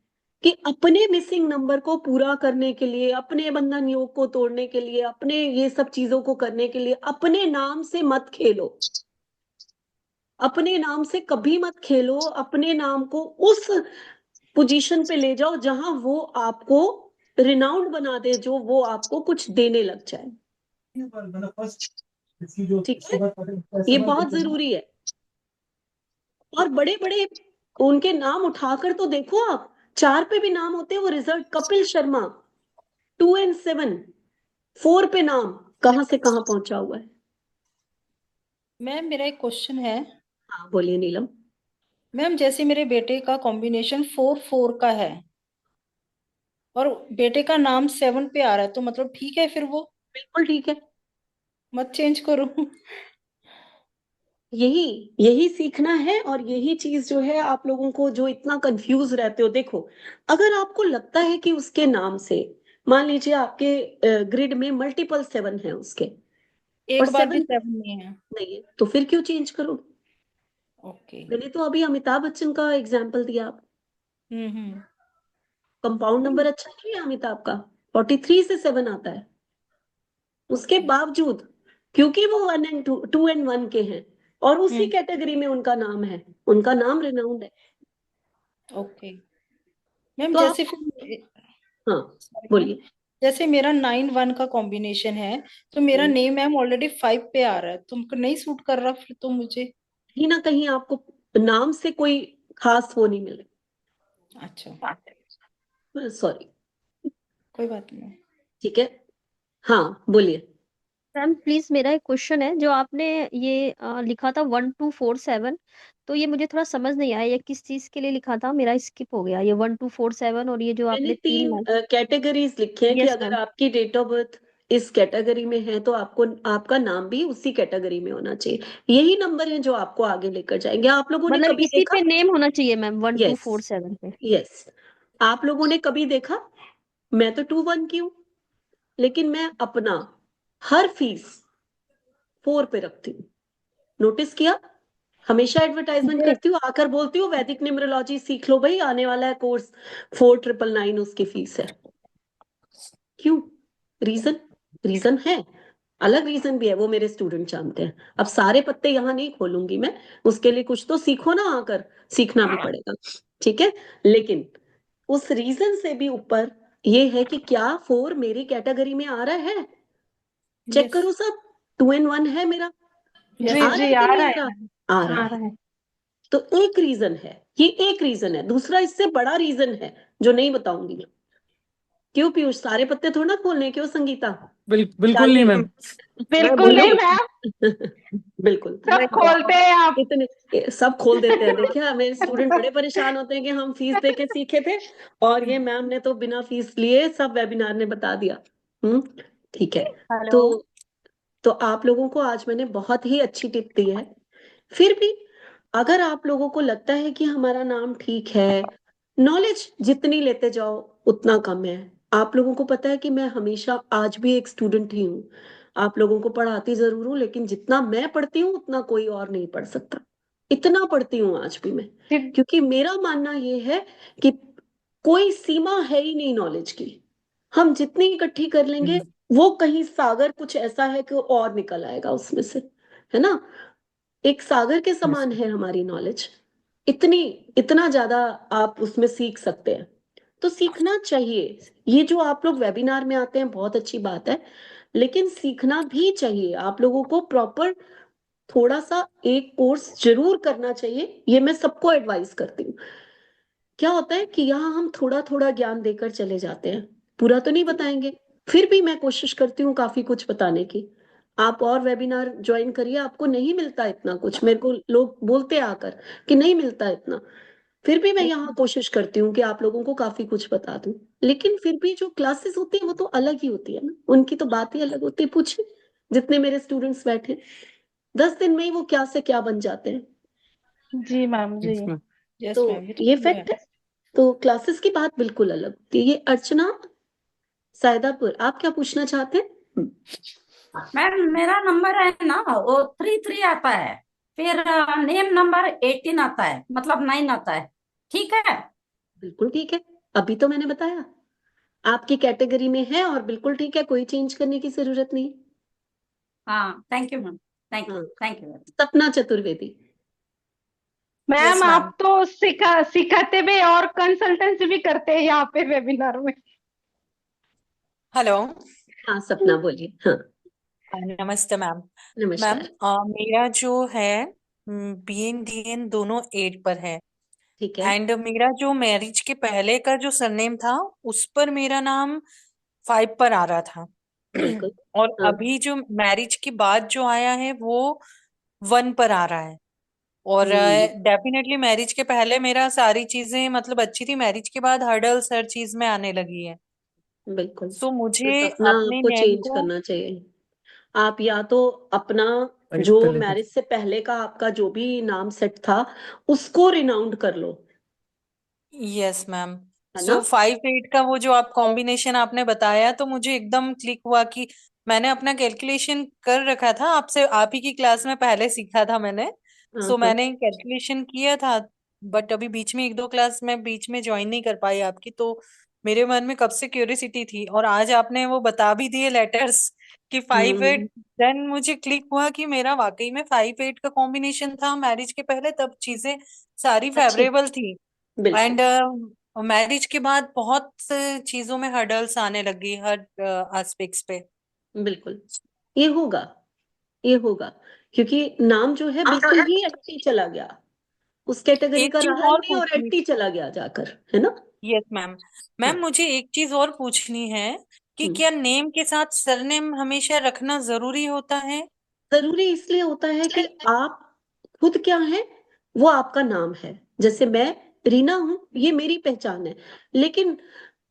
कि अपने मिसिंग नंबर को पूरा करने के लिए, अपने बंधन योग को तोड़ने के लिए, अपने ये सब चीजों को करने के लिए अपने नाम से मत खेलो। अपने नाम से कभी मत खेलो। अपने नाम को उस पोजीशन पे ले जाओ जहां वो आपको रिनाउंड बना दे, जो वो आपको कुछ देने लग जाए। ठीक है, ये बहुत जरूरी है। और बड़े बड़े उनके नाम उठाकर तो देखो आप, 4 पे भी नाम होते हैं वो रिजल्ट। कपिल शर्मा 2 एंड 7, 4 पे नाम कहां से कहां पहुंचा हुआ है। मैम मेरा एक क्वेश्चन है। हाँ बोलिए नीलम। मैम जैसे मेरे बेटे का कॉम्बिनेशन 4 4 का है और बेटे का नाम 7 पे आ रहा है, तो मतलब ठीक है फिर वो बिल्कुल ठीक है। मत चेंज करो। यही यही सीखना है और यही चीज जो है आप लोगों को जो इतना कंफ्यूज रहते हो। देखो, अगर आपको लगता है कि उसके नाम से, मान लीजिए आपके ग्रिड में मल्टीपल 7 है उसके, और एक बार भी 7 7 नहीं है। नहीं है, तो फिर क्यों चेंज करो? ओके। मैंने तो अभी अमिताभ बच्चन का एग्जाम्पल दिया। हम्म। कंपाउंड नंबर अच्छा नहीं है अमिताभ का, 43 से 7 आता है। उसके ओके। बावजूद, क्योंकि वो 1 एंड 2 एंड 1 के हैं और उसी हम्म। कैटेगरी में उनका नाम है, उनका नाम रिनाउंड है। ओके मैम, तो आप, जैसे फिर हाँ sorry मैम, बोलिए। जैसे मेरा 9-1 का कॉम्बिनेशन है, तो मेरा नेम मैम ऑलरेडी 5 पे आ रहा है, तुमको नहीं सूट कर रहा फिर तो मुझे। कहीं ना कहीं आपको नाम से कोई खास वो नहीं मिल अच्छा, रहा, सॉरी। कोई बात नहीं। ठीक है, हाँ बोलिए। मैम प्लीज, मेरा एक क्वेश्चन है। जो आपने ये लिखा था 1247, तो ये मुझे थोड़ा समझ नहीं आया, ये किस चीज के लिए लिखा था? मेरा स्किप हो गया ये 1247, और ये जो मैंने आपने 3 तीन। कैटेगरीज लिखे हैं कि यस अगर मैम। आपकी डेट ऑफ बर्थ इस कैटेगरी में है तो आपको आपका नाम भी उसी कैटेगरी में होना चाहिए। यही नंबर है जो आपको आगे लेकर जाएंगे। आप लोगों ने मतलब कभी इसी देखा? पे नेम होना चाहिए ma'am, one two yes, four seven पे? यस। आप लोगों ने कभी देखा, मैं तो 2 1 की हूँ, लेकिन मैं अपना हर फीस 4 पे रखती हूँ। नोटिस किया? हमेशा एडवर्टाइजमेंट जी। करती हूँ, आकर बोलती हूँ वैदिक न्यूमरोलॉजी सीख लो भाई, आने वाला है कोर्स, 4999 उसकी फीस है। क्यों? रीजन, रीजन है, अलग रीजन भी है, वो मेरे स्टूडेंट जानते हैं। अब सारे पत्ते यहाँ नहीं खोलूंगी मैं, उसके लिए कुछ तो सीखो ना, आकर सीखना भी पड़ेगा। ठीक है, लेकिन उस रीजन से भी ऊपर ये है कि क्या 4 मेरी कैटेगरी में आ रहा है? Check yes. करो सब, 2 एंड 1 है मेरा, यस आ जी रहा जी है कि आ नहीं रहा आ है रहा? मैम, आ रहा आ है। रहा है। तो एक रीजन है, ये एक रीजन है। दूसरा इससे बड़ा रीजन है जो नहीं बताऊंगी मैं। क्यों पीयूष, सारे पत्ते थोड़ा ना खोलने, क्यों संगीता? बिल्कुल नहीं शालिनी, मैम। मैं बिल्कुल नहीं बोलूं? मैम, बिल्कुल। सब खोलते हैं आप। इतने सब खोल देते हैं। देखिए मेरे स्टूडेंट बड़े परेशान होते हैं कि हम फीस दे के सीखे थे और ये मैम ने तो बिना फीस लिए सब वेबिनार ने बता दिया। हम्म, ठीक है। हेलो। तो तो आप लोगों को आज मैंने बहुत ही अच्छी टिप दी है। फिर भी अगर आप लोगों को लगता है कि हमारा नाम ठीक है, नॉलेज जितनी लेते जाओ उतना कम है। आप लोगों को पता है कि मैं हमेशा आज भी एक स्टूडेंट ही हूँ, आप लोगों को पढ़ाती जरूर हूँ, लेकिन जितना मैं पढ़ती हूँ उतना कोई और नहीं पढ़ सकता। इतना पढ़ती हूँ आज भी मैं, जी क्योंकि मेरा मानना ये है कि कोई सीमा है ही नहीं नॉलेज की। हम जितनी इकट्ठी कर लेंगे, वो कहीं सागर कुछ ऐसा है कि और निकल आएगा उसमें से, है ना? एक सागर के समान है हमारी नॉलेज। इतनी, इतना ज्यादा आप उसमें सीख सकते हैं, तो सीखना चाहिए। ये जो आप लोग वेबिनार में आते हैं बहुत अच्छी बात है, लेकिन सीखना भी चाहिए आप लोगों को प्रॉपर। थोड़ा सा एक कोर्स जरूर करना चाहिए, ये मैं सबको एडवाइस करती हूँ। क्या होता है कि यहाँ हम थोड़ा थोड़ा ज्ञान देकर चले जाते हैं, पूरा तो नहीं बताएंगे। फिर भी मैं कोशिश करती हूँ काफी कुछ बताने की। आप और वेबिनार ज्वाइन करिए, आपको नहीं मिलता इतना कुछ। मेरे को लोग बोलते हैं आकर कि नहीं मिलता इतना, फिर भी मैं यहाँ कोशिश करती हूँ कि आप लोगों को काफी कुछ बता दूं। लेकिन फिर भी जो क्लासेस होती है वो तो अलग ही होती है ना, उनकी तो बात ही अलग होती है। पूछिए जितने मेरे स्टूडेंट्स बैठे, 10 दिन में ही वो क्या से क्या बन जाते हैं। जी मैम जी। यस तो मैम, ये तो ये true है। फैक्ट है। तो क्लासेस की बात बिल्कुल अलग होती है। ये अर्चना सैदापुर, आप क्या पूछना चाहते हैं? मैम मेरा नंबर है ना, वो 33 आता है, फिर नेम नंबर 18 आता है, मतलब 9 आता है। ठीक है। बिल्कुल ठीक है, अभी तो मैंने बताया आपकी कैटेगरी में है और बिल्कुल ठीक है, कोई चेंज करने की जरूरत नहीं। हाँ, थैंक यू मैम, हाँ, थैंक यू। सपना चतुर्वेदी। Ma'am yes ma'am. आप तो सिखाते भी और कंसल्टेंसी भी करते हैं यहाँ पे वेबिनार में। हेलो। हाँ सपना बोलिए। हाँ, नमस्ते मैम। मैम नमस्कार। मेरा जो है बीएन डीएन दोनों 8 पर है। ठीक है, एंड मेरा जो मैरिज के पहले का जो सरनेम था उस पर मेरा नाम 5 पर आ रहा था। बिल्कुल। और हाँ, अभी जो मैरिज के बाद जो आया है वो 1 पर आ रहा है। और हम्म, डेफिनेटली मैरिज के पहले मेरा सारी चीजें मतलब अच्छी थी, मैरिज के बाद हर्डल्स हर चीज में आने लगी है। बिल्कुल। सो तो मुझे सपना अपने आपको नेम चेंज को करना चाहिए। आप या तो अपना मैरिज जो पहले का। मैरिज से पहले का आपका जो भी नाम सेट था उसको रिनाउंड कर लो, यस मैम। है सो ना? 5-8 का वो जो आप कॉम्बिनेशन आपने बताया तो मुझे एकदम क्लिक हुआ कि मैंने अपना कैलकुलेशन कर रखा था, आपसे आप ही की क्लास में पहले सीखा था मैंने। हाँ सो हाँ मैंने कैलकुलेशन किया था, बट अभी बीच में 1-2 क्लास में बीच में ज्वाइन नहीं कर पाई आपकी, तो मेरे मन में कब से क्यूरियोसिटी थी, और आज आपने वो बता भी दिए लेटर्स कि 5-8, देन मुझे क्लिक हुआ कि मेरा वाकई में 5-8 का कॉम्बिनेशन था मैरिज के पहले, तब चीजें सारी अच्छी, फेवरेबल थी। बिल्कुल एंड मैरिज के बाद बहुत चीजों में हर्डल्स आने लगी हर एस्पेक्ट्स पे। बिल्कुल, ये होगा, ये होगा, क्योंकि नाम जो है बिल्कुल ही एट्टी चला गया, उस कैटेगरी एक का चीज रहा ही और नहीं और पूछनी, एट्टी चला गया जाकर, है ना? Yes ma'am. मैम हाँ, मुझे एक चीज और पूछनी है कि हम्म। क्या नेम के साथ सरनेम हमेशा रखना जरूरी होता है? जरूरी इसलिए होता है कि आप खुद क्या है, वो आपका नाम है। जैसे मैं रीना हूं, ये मेरी पहचान है, लेकिन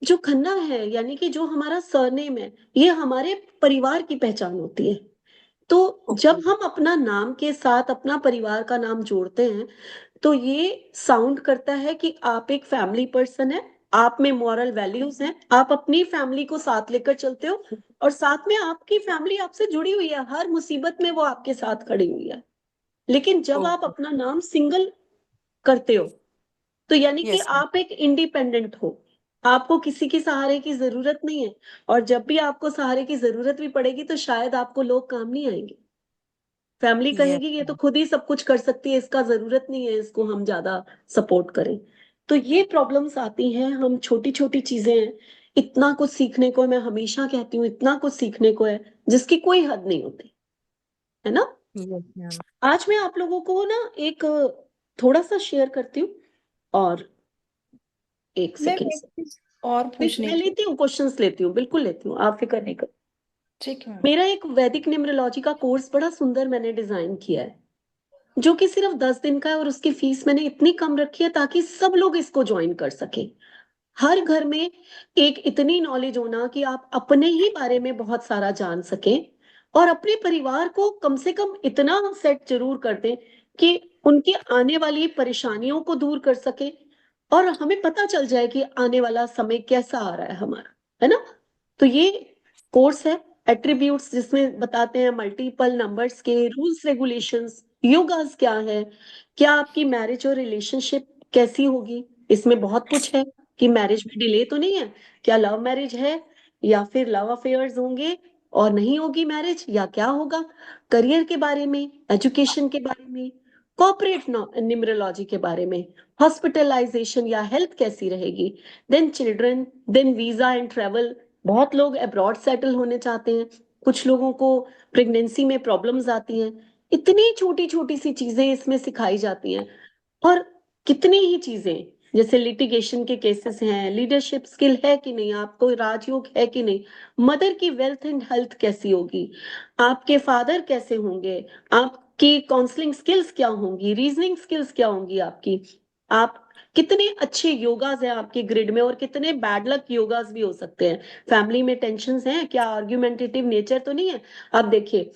जो खन्ना है यानी कि जो हमारा सरनेम है, ये हमारे परिवार की पहचान होती है। तो ओके। जब हम अपना नाम के साथ अपना परिवार का नाम जोड़ते हैं, तो ये साउंड करता है कि आप एक फैमिली पर्सन है, आप में मॉरल वैल्यूज हैं, आप अपनी फैमिली को साथ लेकर चलते हो, और साथ में आपकी फैमिली आपसे जुड़ी हुई है, हर मुसीबत में वो आपके साथ खड़ी हुई है। लेकिन जब आप ओके। अपना नाम सिंगल करते हो, तो यानी कि यस आप एक इंडिपेंडेंट हो, आपको किसी के सहारे की जरूरत नहीं है। और जब भी आपको सहारे की जरूरत भी पड़ेगी तो शायद आपको लोग काम नहीं आएंगे, फैमिली यस कहेगी ये तो खुद ही सब कुछ कर सकती है, इसका जरूरत नहीं है इसको हम ज्यादा सपोर्ट करें। तो ये प्रॉब्लम्स आती हैं, हम छोटी छोटी चीजें हैं, इतना कुछ सीखने को है, मैं हमेशा कहती हूँ इतना कुछ सीखने को है जिसकी कोई हद नहीं होती, है ना? Yes ma'am. आज मैं आप लोगों को ना एक थोड़ा सा शेयर करती हूँ, और एक मैम सेकेंड एक से चीज और पूछनी मैं थी। लेती हूँ, क्वेश्चंस लेती हूँ, बिल्कुल लेती हूँ, आप फिक्र नहीं करो। ठीक है मैम। मेरा एक वैदिक न्यूमरोलॉजी का कोर्स बड़ा सुंदर मैंने डिजाइन किया है, जो कि सिर्फ 10 दिन का है, और उसकी फीस मैंने इतनी कम रखी है ताकि सब लोग इसको ज्वाइन कर सके। हर घर में एक इतनी नॉलेज होना कि आप अपने ही बारे में बहुत सारा जान सकें, और अपने परिवार को कम से कम इतना सेट जरूर कर दें कि उनकी आने वाली परेशानियों को दूर कर सके, और हमें पता चल जाए कि आने वाला समय कैसा आ रहा है हमारा, है ना? तो ये कोर्स है एट्रीब्यूट्स, जिसमें बताते हैं मल्टीपल नंबर्स के रूल्स रेगुलेशंस, योगास क्या है, क्या आपकी मैरिज और रिलेशनशिप कैसी होगी, इसमें बहुत कुछ है कि मैरिज में डिले तो नहीं है, क्या लव मैरिज है या फिर लव अफेयर्स होंगे और नहीं होगी मैरिज, या क्या होगा, करियर के बारे में, एजुकेशन के बारे में, कॉर्पोरेट न्यूमरोलॉजी के बारे में, हॉस्पिटलाइजेशन या हेल्थ कैसी रहेगी, then children, then visa and travel, बहुत लोग अब्रॉड सेटल होने चाहते हैं, कुछ लोगों को प्रेगनेंसी में प्रॉब्लम्स आती हैं, इतनी छोटी छोटी सी चीजें इसमें सिखाई जाती हैं। और कितनी ही चीजें, जैसे लिटिगेशन के केसेस हैं, लीडरशिप स्किल है कि नहीं, आपको राजयोग है कि नहीं, मदर की वेल्थ एंड हेल्थ कैसी होगी, आपके फादर कैसे होंगे, आपकी काउंसलिंग स्किल्स क्या होंगी, रीजनिंग स्किल्स क्या होंगी आपकी, आप कितने अच्छे योगाज हैं आपके ग्रिड में, और कितने बैड लक योगाज भी हो सकते हैं, फैमिली में टेंशन्स हैं क्या, आर्ग्यूमेंटेटिव नेचर तो नहीं है। आप देखिए,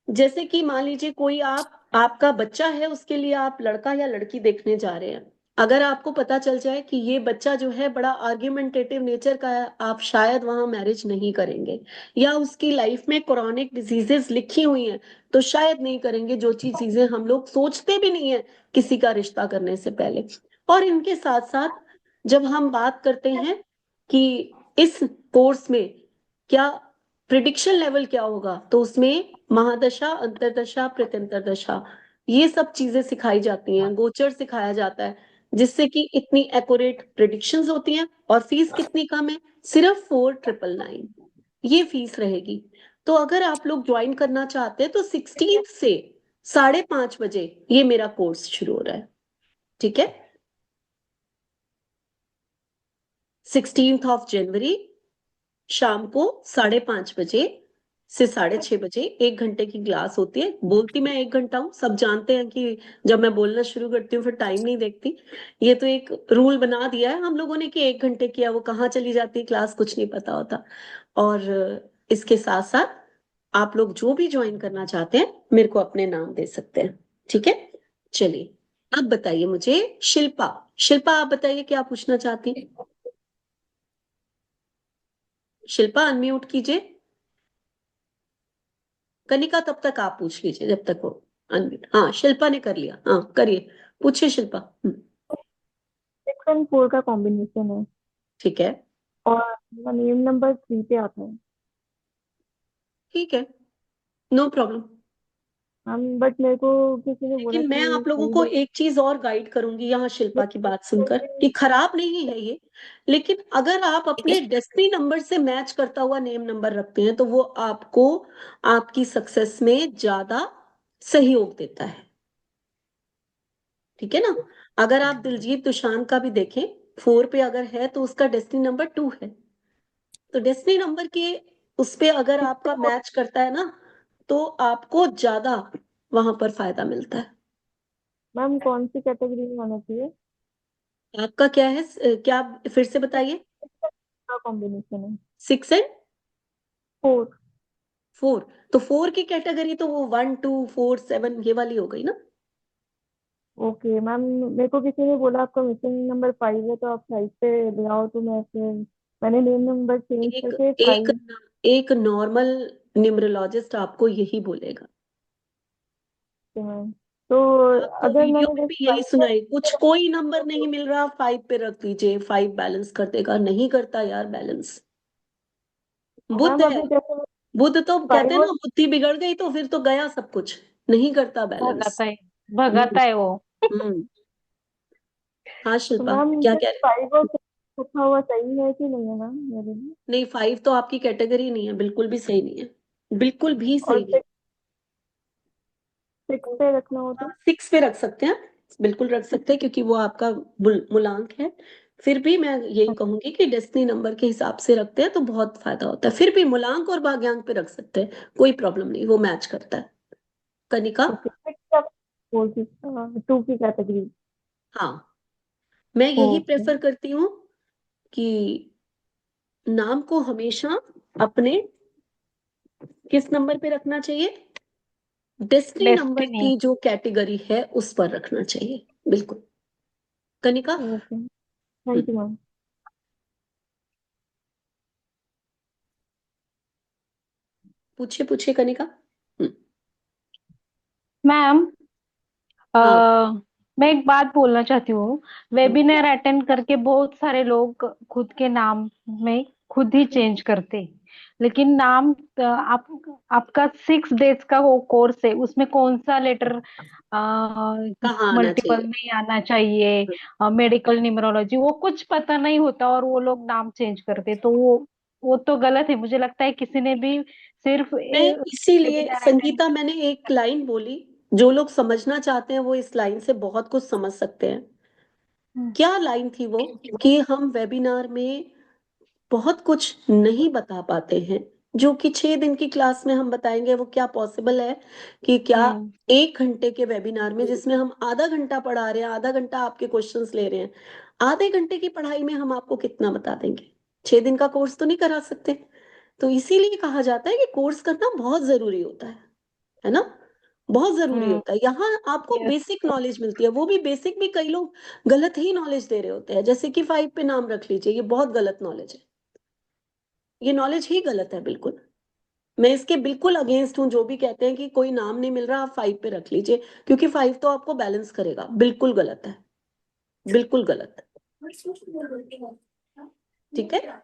जैसे कि मान लीजिए कोई आपका बच्चा है, उसके लिए आप लड़का या लड़की देखने जा रहे हैं, अगर आपको पता चल जाए कि ये बच्चा जो है बड़ा आर्ग्यूमेंटेटिव नेचर का है, आप शायद वहां मैरिज नहीं करेंगे, या उसकी लाइफ में क्रोनिक डिजीजेस लिखी हुई हैं तो शायद नहीं करेंगे, जो चीजें हम लोग सोचते भी नहीं है किसी का रिश्ता करने से पहले। और इनके साथ साथ जब हम बात करते हैं कि इस कोर्स में क्या प्रिडिक्शन लेवल क्या होगा, तो उसमें महादशा, अंतरदशा, प्रत्यंतर दशा, ये सब चीजें सिखाई जाती हैं, गोचर सिखाया जाता है, जिससे कि इतनी एक्यूरेट प्रिडिक्शंस होती हैं। और फीस कितनी कम है, सिर्फ 4999 ये फीस रहेगी। तो अगर आप लोग ज्वाइन करना चाहते हैं तो 16 से 5:30 बजे ये मेरा कोर्स शुरू हो रहा है, ठीक है? 16 जनवरी शाम को 5:30 बजे से 6:30 बजे 1 घंटे की क्लास होती है। बोलती मैं 1 घंटा हूँ, सब जानते हैं कि जब मैं बोलना शुरू करती हूँ फिर टाइम नहीं देखती, ये तो एक रूल बना दिया है हम लोगों ने कि 1 घंटे किया, वो कहाँ चली जाती है क्लास कुछ नहीं पता होता। और इसके साथ साथ आप लोग जो भी ज्वाइन करना चाहते हैं मेरे को अपने नाम दे सकते हैं, ठीक है। चलिए अब बताइए मुझे, शिल्पा, शिल्पा आप बताइए क्या पूछना चाहती हैं। शिल्पा अनम्यूट कीजिए। कनिका तब तक आप पूछ लीजिए जब तक वो अनम्यूट। हाँ शिल्पा ने कर लिया, हाँ करिए, पूछिए शिल्पा। 6 और 4 का कॉम्बिनेशन है ठीक है, और नेम नंबर 3 पे आता है ठीक है, नो प्रॉब्लम। मैम। बट मेरे को किसी ने बोला लेकिन मैं कि आप लोगों को एक चीज और गाइड करूंगी यहाँ शिल्पा की बात सुनकर, कि खराब नहीं है ये, लेकिन अगर आप अपने डेस्टिनी नंबर से मैच करता हुआ नेम नंबर रखते हैं तो वो आपको आपकी सक्सेस में ज्यादा सहयोग देता है, ठीक है ना। अगर आप दिलजीत दोसांझ का भी देखें, 4 पे अगर है तो उसका डेस्टिनी नंबर 2 है, तो डेस्टिनी नंबर के उस पे अगर आपका मैच करता है ना तो आपको ज्यादा वहां पर फायदा मिलता है। मैम कौन सी कैटेगरी में आना चाहिए? आपका क्या है, क्या फिर से बताइए। का कॉम्बिनेशन है 6 एंड 4। 4, तो 4 की कैटेगरी तो वो 1 2 4 7 ये वाली हो गई ना। ओके मैम, मेरे को किसी ने बोला आपका मिसिंग नंबर 5 है तो आप 5 पे ले आओ, तो मैं फिर मैंने नेम नंबर चेंज एक करके एक 5। एक नॉर्मल न्यूमरोलॉजिस्ट आपको यही बोलेगा। मैम तो आपको अगर वीडियो मैंने में भी जैसे यही 5 सुनाई, कुछ कोई नंबर नहीं मिल रहा 5 पे रख दीजिए, 5 बैलेंस कर देगा, नहीं करता यार बैलेंस। बुध मैम है, अभी जैसे बुध तो कहते 5 हैं ना और बुद्धि बिगड़ गई तो फिर तो गया सब कुछ, नहीं करता बैलेंस। भगाता है, हम्म भगाता है वो। हम्म। हाँ तो शिल्पा मैम क्या जैसे कह रहे। 5 और 6 रखा हुआ सही है कि नहीं है मैम मेरे लिए? नहीं 5 तो आपकी कैटेगरी नहीं है, बिल्कुल भी सही नहीं है, बिल्कुल भी और सही नहीं। 6 पे रखना हो तो? 6 पे रख सकते हैं, बिल्कुल रख सकते हैं, क्योंकि वो आपका मूलांक है। फिर भी मैं यही कहूंगी कि डेस्टिनी नंबर के हिसाब से रखते हैं तो बहुत फायदा होता है। फिर भी मूलांक और भाग्यांक पे रख सकते हैं, कोई प्रॉब्लम नहीं, वो मैच करता है। कनिका। ओके 6 4 की 2 की कैटेगरी। हाँ मैं यही ओके प्रेफर करती हूँ कि नाम को हमेशा अपने किस नंबर पे रखना चाहिए, डेस्टिनी नंबर डेस्टिनी। की जो कैटेगरी है उस पर रखना चाहिए, बिल्कुल। Kanika. Okay thank you ma'am. पूछिए पूछिए कनिका। मैम, हाँ। मैं एक बात बोलना चाहती हूँ। हम्म, वेबिनार अटेंड करके बहुत सारे लोग खुद के नाम में खुद ही चेंज करते, लेकिन नाम आप आपका 6 डेज का वो कोर्स है, उसमें कौन सा लेटर कहाँ आना मल्टीपल चाहिए। नहीं आना चाहिए, मेडिकल न्यूमरोलॉजी वो कुछ पता नहीं होता और वो लोग नाम चेंज करते, तो वो तो गलत है। मुझे लगता है किसी ने भी सिर्फ मैं इसीलिए वेबिनार अटेंड संगीता मैंने एक लाइन बोली, जो लोग समझना चाहते हैं वो इस लाइन से बहुत कुछ समझ सकते हैं। क्या लाइन थी वो, कि हम वेबिनार में बहुत कुछ नहीं बता पाते हैं, जो कि 6 दिन की क्लास में हम बताएंगे, वो क्या पॉसिबल है कि क्या 1 घंटे के वेबिनार में जिसमें हम आधा घंटा पढ़ा रहे हैं, आधा घंटा आपके क्वेश्चंस ले रहे हैं, आधे घंटे की पढ़ाई में हम आपको कितना बता देंगे। 6 दिन का कोर्स तो नहीं करा सकते। तो इसीलिए कहा जाता है कि कोर्स करना बहुत जरूरी होता है ना, बहुत जरूरी होता है। यहाँ आपको यस। बेसिक नॉलेज मिलती है, वो भी बेसिक भी कई लोग गलत ही नॉलेज दे रहे होते हैं, जैसे कि 5 पे नाम रख लीजिए, ये बहुत गलत नॉलेज है, ये नॉलेज ही गलत है बिल्कुल। मैं इसके बिल्कुल अगेंस्ट हूँ जो भी कहते हैं कि कोई नाम नहीं मिल रहा आप 5 पे रख लीजिए, क्योंकि 5 तो आपको बैलेंस करेगा, बिल्कुल गलत है, बिल्कुल गलत। ठीक है।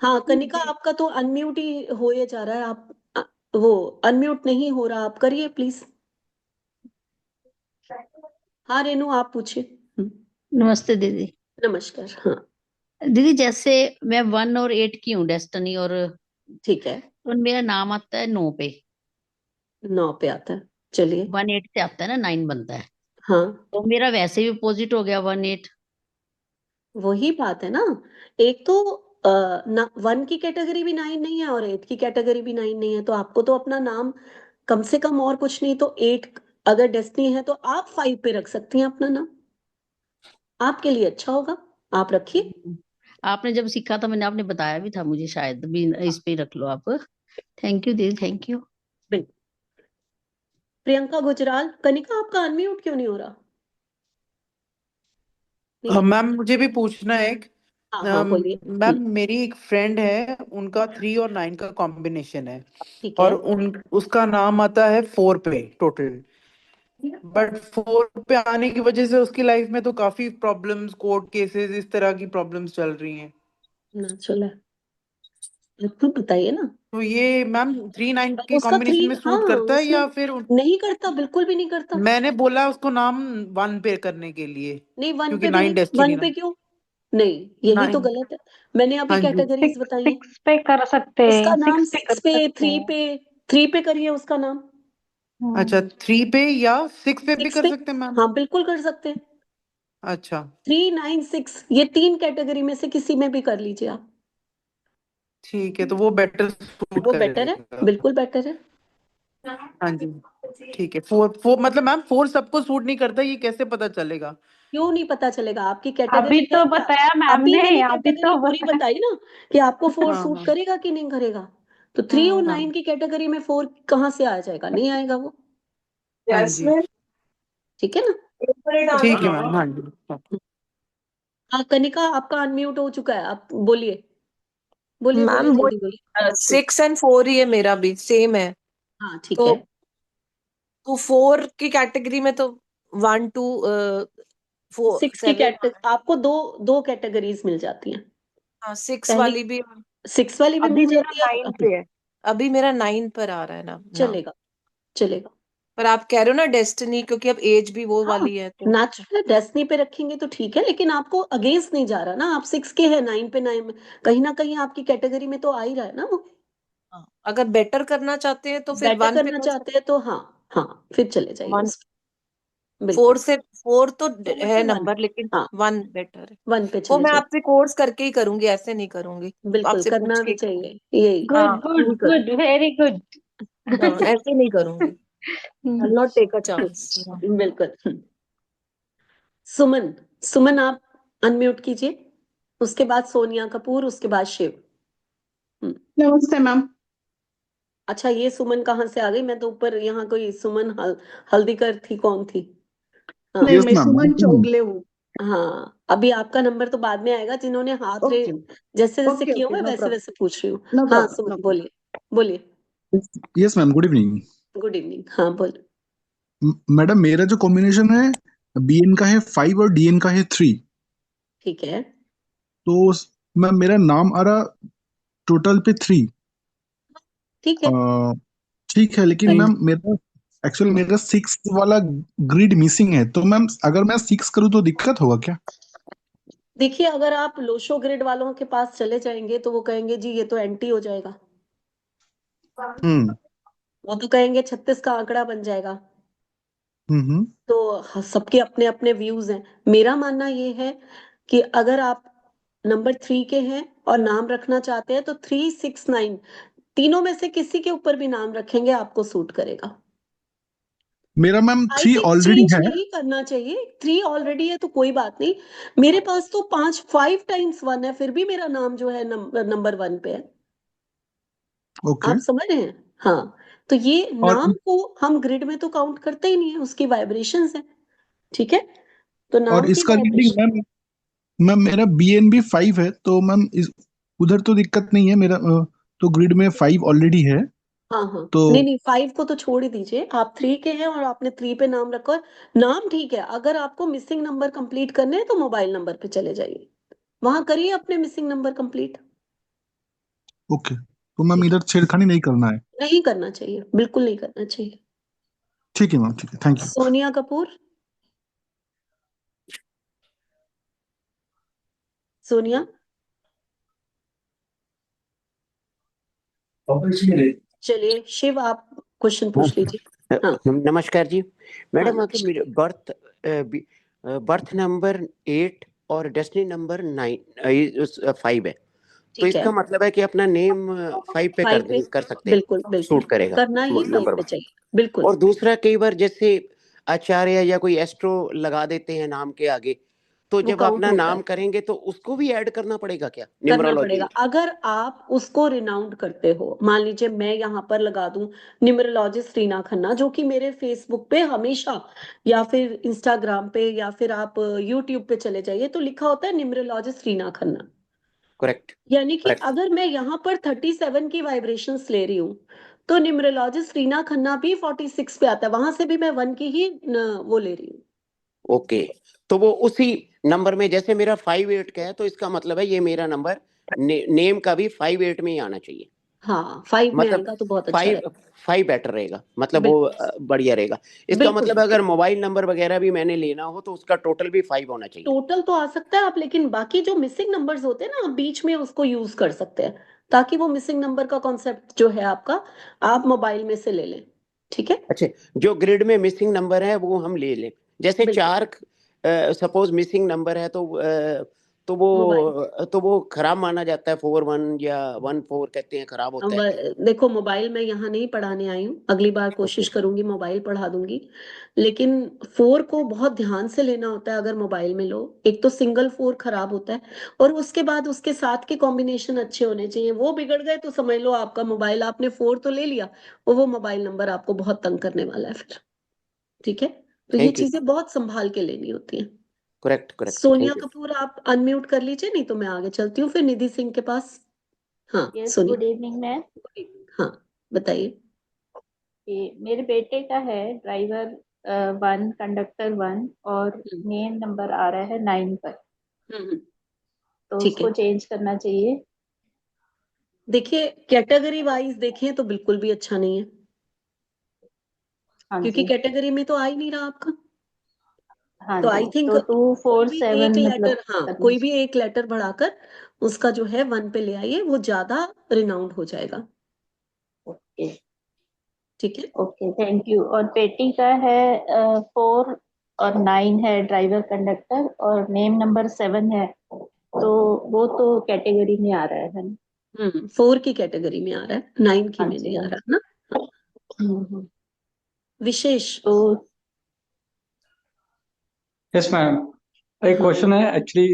हाँ कनिका आपका तो अनम्यूट ही हो ये जा रहा है, आप वो अनम्यूट नहीं हो रहा, आप करिए प्लीज। हाँ रेनू आप पूछिए। नमस्ते दीदी। नमस्कार। हाँ दीदी जैसे मैं 1 और 8 की हूँ डेस्टिनी, ठीक है। और मेरा नाम आता है 9 पे। 9 पे आता है, चलिए। 1 8 से आता है ना, 9 बनता है, हाँ तो मेरा वैसे भी अपोजिट हो गया 1 8। वही बात है ना, एक तो 1 की कैटेगरी भी 9 नहीं है और 8 की कैटेगरी भी 9 नहीं है, तो आपको तो अपना नाम कम से कम, और कुछ नहीं तो 8, अगर डेस्टिनी है तो आप 5 पे रख सकती हैं अपना नाम, आपके लिए अच्छा होगा, आप रखिए। आपने जब सीखा था मैंने, आपने बताया भी था मुझे, शायद भी इस पे ही रख लो आप। थैंक यू दीदी, थैंक यू। प्रियंका गुजराल। कनिका, आपका अनम्यूट क्यों नहीं हो रहा? नहीं, मैम मुझे भी पूछना है एक। हाँ बोलिए। मैम मेरी एक फ्रेंड है, उनका 3 और 9 का कॉम्बिनेशन है, ठीक और है। उसका नाम आता है 4 पे टोटल। बट 4 पे आने की वजह से उसकी लाइफ में तो काफी प्रॉब्लम्स, कोर्ट केसेस, इस तरह की प्रॉब्लम्स चल रही हैं। नेचुरल है, बिल्कुल बताइए ना। तो ये मैम 3-9 के उसका कॉम्बिनेशन 3, में हाँ सूट करता है उसमें या फिर नहीं करता, बिल्कुल भी नहीं करता। मैंने बोला उसको नाम 1 पे करने के लिए, नहीं, 1 क्योंकि पे भी 9 नहीं, डेस्टिनी 1 पे नाम। क्यों? नहीं, यही तो 9, गलत है। मैंने अभी हाँ जी। कैटेगरीज बताई हैं। 6 पे कर सकते उसका हैं, नाम 6 पे कर 6 पे, सकते 3 हैं। पे, 3 पे करिए उसका नाम। अच्छा, 3 पे या 6 पे भी 6 कर पे, सकते हैं मैम? हाँ बिल्कुल कर सकते हैं। अच्छा 3, 9, 6 ये 3 कैटेगरी में से किसी में भी कर लीजिए आप। ठीक है, तो वो बेटर सूट वो बेटर है, करेगा। बिल्कुल बेटर है। हाँ जी ठीक है। 4 मतलब मैम 4 सबको सूट नहीं करता, ये कैसे पता चलेगा? क्यों नहीं पता चलेगा? आपकी अभी कैटेगरी है तो क्या? बताया मैम अभी ने, मैंने अभी कैटेगरी तो पूरी बताया। बताई ना कि आपको 4 हाँ सूट हाँ करेगा कि नहीं करेगा। तो 3 और हाँ 9 की कैटेगरी में 4 कहाँ से आ जाएगा? नहीं आएगा वो। हाँ जी ठीक है ना? ठीक है मैम। हाँ जी हाँ। हाँ कनिका, आपका अनम्यूट हो चुका है, आप बोलिए बोलिए बोलिए, मैम वो जल्दी बोलिए। 6 एंड 4 ही है, मेरा भी सेम है। हाँ ठीक तो है। 4 की कैटेगरी में तो 1 2 4 6 की 7। आपको दो कैटेगरीज मिल जाती हैं। हाँ 6 पहली वाली भी। 6 वाली भी अभी मिल मेरा जाती है। 9 पे है। अभी मेरा 9 पर आ रहा है ना नाम। चलेगा, चलेगा। पर आप कह रहे हो ना डेस्टिनी, क्योंकि अब एज भी वो हाँ, वाली है तो। नेचुरल डेस्टिनी पे रखेंगे तो ठीक है, लेकिन आपको अगेंस्ट नहीं जा रहा ना। आप 6 के हैं, 9 पे 9 में कहीं ना कहीं आपकी कैटेगरी में तो आ ही रहा है ना वो। हाँ, अगर बेटर करना चाहते हैं तो फिर बेटर 1 पे करना कर चाहते सकते हैं तो हाँ, हाँ फिर चले जाइए हैं। उस बिल्कुल। 4 तो 4 है से 1, नंबर, लेकिन हाँ 1 बेटर है। 1 पे वो चले मैं जाइए। आपसे कोर्स करके ही करूंगी, ऐसे नहीं करूंगी। बिल्कुल आपसे पूछ करना के भी ही करूंगी। चाहिए यही। गुड हाँ गुड यही करूंगी। Good, very good. हाँ ऐसे नहीं करूंगी। आई नॉट टेक अ चांस। बिल्कुल। सुमन, सुमन आप अनम्यूट कीजिए। उसके बाद सोनिया कपूर, उसके बाद शिव। नमस्ते मैम। अच्छा, ये सुमन कहाँ से आ गई? मैं तो ऊपर यहाँ कोई सुमन हल्दीकर थी, कौन थी? हाँ नहीं, यस मैं मैम। सुमन चौगले हूँ। हाँ, अभी आपका नंबर तो बाद में आएगा। जिन्होंने हाथ ओके जैसे जैसे ओके किए ओके, हुए नो वैसे प्रॉब्लम, वैसे पूछ रही हूँ। नो हाँ प्रॉब्लम, नो सुमन प्रॉब्लम। बोलिए, बोलिए। Yes ma'am, good evening. Good evening, हाँ बोल। मैडम मेरा जो कॉम्बिनेशन है, बीएन का है 5 और डीएन का है 3। ठीक है। तो मैम मेरा नाम आ रहा टोटल पे 3। ठीक है। ठीक है, लेकिन Right. मैम मेरा एक्चुअल मेरा 6 वाला ग्रिड मिसिंग है, तो मैम अगर मैं 6 करूँ तो दिक्कत होगा क्या? देखिए, अगर आप लोशो ग्रिड वालों के पास चले जाएंगे तो वो कहेंगे जी ये तो एंटी हो जाएगा। हम्म वो तो कहेंगे 36 का आंकड़ा बन जाएगा। हम्म। तो सबके अपने अपने व्यूज हैं। मेरा मानना ये है कि अगर आप नंबर 3 के हैं और नाम रखना चाहते हैं तो 369 तीनों में से किसी के ऊपर भी नाम रखेंगे, आपको सूट करेगा। मेरा मैम आई 3 थिंक ऑलरेडी चेंज है। नहीं करना चाहिए। 3 ऑलरेडी है तो कोई बात नहीं। मेरे पास तो 5 टाइम्स 1 है, फिर भी मेरा नाम जो है नंबर 1 पे है। ओके। आप समझ रहे हैं? हाँ, तो ये और नाम को हम ग्रिड में तो काउंट करते ही नहीं है, उसकी वाइब्रेशंस है। ठीक है, तो नाम की इसका रीडिंग वाइब्रेशन। मैम, मैम मेरा बीएन भी 5 है, तो मैम उधर तो दिक्कत नहीं है मेरा। तो ग्रिड में 5 ऑलरेडी है। हाँ हाँ, तो नहीं नहीं, 5 को तो छोड़ ही दीजिए। आप 3 के हैं और आपने 3 पे नाम रखा है। नाम ठीक है। अगर आपको मिसिंग नंबर कंप्लीट करने हैं तो मोबाइल नंबर पे चले जाइए, वहां करिए अपने मिसिंग नंबर कंप्लीट। ओके, तो मैम इधर छेड़खानी नहीं करना है। नहीं करना चाहिए, बिल्कुल नहीं करना चाहिए। ठीक है मैम, ठीक है, थैंक यू। सोनिया कपूर, सोनिया। चलिए शिव, आप क्वेश्चन पूछ लीजिए। हाँ नमस्कार जी हाँ मैडम। नमस्कार। मेरे बर्थ नंबर 8 और डेस्टिनी नंबर 5 है, तो ठीक है, इसका मतलब है कि अपना नेम 5 पे 5 पे कर सकते बिल्कुल हैं, बिल्कुल सूट करेगा करना ही 5 नंबर पे 1। चाहिए, बिल्कुल। और दूसरा, कई बार जैसे आचार्य या कोई एस्ट्रो लगा देते हैं नाम के आगे, तो वो जब काउंट अपना होता नाम है, करेंगे तो उसको भी ऐड करना पड़ेगा क्या करना न्यूमरोलॉजी पड़ेगा। में? अगर आप उसको रिनाउंड करते हो, मान लीजिए मैं यहाँ पर लगा दूं न्यूमरोलॉजिस्ट रीना खन्ना, जो कि मेरे फेसबुक पे हमेशा, या फिर इंस्टाग्राम पे, या फिर आप यूट्यूब पे चले जाइए तो लिखा होता है न्यूमरोलॉजिस्ट रीना खन्ना। करेक्ट, यानी कि करेक्ट। अगर मैं यहाँ पर 37 की वाइब्रेशंस ले रही हूँ, तो न्यूमरोलॉजिस्ट रीना खन्ना भी 46 पे आता है, वहां से भी मैं 1 की ही वो ले रही हूँ। ओके, तो वो उसी नंबर में, जैसे मेरा 5-8 का है तो इसका मतलब है ये मेरा नंबर नेम का भी 5-8 में ही आना चाहिए। हाँ, 5 में मतलब आएगा तो बहुत अच्छा 5 रहेगा। 5 बेटर रहेगा, मतलब वो बिल्कुल बढ़िया रहेगा। इसका बिल्कुल मतलब अगर मोबाइल नंबर वगैरह भी मैंने लेना हो तो उसका टोटल भी 5 होना चाहिए। टोटल तो आ सकता है आप, लेकिन बाकी जो मिसिंग नंबर्स होते हैं ना, आप बीच में उसको यूज कर सकते हैं, ताकि वो मिसिंग नंबर का कॉन्सेप्ट जो है आपका, आप मोबाइल में से ले लें। ठीक है, अच्छा, जो ग्रिड में मिसिंग नंबर है वो हम ले लें, जैसे बिल्कुल 4 सपोज मिसिंग नंबर है मोबाइल। तो वो खराब माना जाता है, 4-1 या 1-4 कहते हैं, खराब होता है। देखो मोबाइल मैं यहाँ नहीं पढ़ाने आई हूँ, अगली बार कोशिश करूंगी मोबाइल पढ़ा दूंगी, लेकिन 4 को बहुत ध्यान से लेना होता है। अगर मोबाइल में लो, एक तो सिंगल 4 खराब होता है, और उसके बाद उसके साथ के कॉम्बिनेशन अच्छे होने चाहिए। वो बिगड़ गए तो समझ लो आपका मोबाइल, आपने 4 तो ले लिया और वो मोबाइल नंबर आपको बहुत तंग करने वाला है फिर। ठीक है, तो ये थैंक यू। चीजें बहुत संभाल के लेनी होती हैं। Correct, correct, Sonia thank you. Kapoor आप अनम्यूट कर लीजिए, नहीं तो मैं आगे चलती हूँ फिर निधि सिंह के पास। हाँ yes, Sonia, good evening ma'am. हाँ बताइए। मेरे बेटे का है ड्राइवर 1, कंडक्टर 1, और नेम नंबर आ रहा है 9 पर, हम्म, तो ठीक है। उसको चेंज करना चाहिए। देखिए कैटेगरी वाइज देखें तो बिल्कुल भी अच्छा नहीं है, हाँ क्योंकि जी, कैटेगरी में तो आ ही नहीं रहा आपका। हाँ तो जी, आई थिंक तो 2, कोई 4, भी 7 एक मतलब लेटर, हाँ करना कोई भी एक लेटर बढ़ाकर उसका जो है 1 पे ले आइए, वो ज्यादा रिनाउंड हो जाएगा। चाहिए। ठीक है, ओके, थैंक यू। और बेटी का है 4 और 9 है ड्राइवर कंडक्टर, और नेम नंबर 7 है, तो वो तो कैटेगरी में आ रहा है ना? 4 की कैटेगरी में आ रहा है, 9 की हाँ में जी, नहीं आ हाँ रहा जी। ना। विशेष, तो यस मैम, एक हाँ क्वेश्चन है एक्चुअली।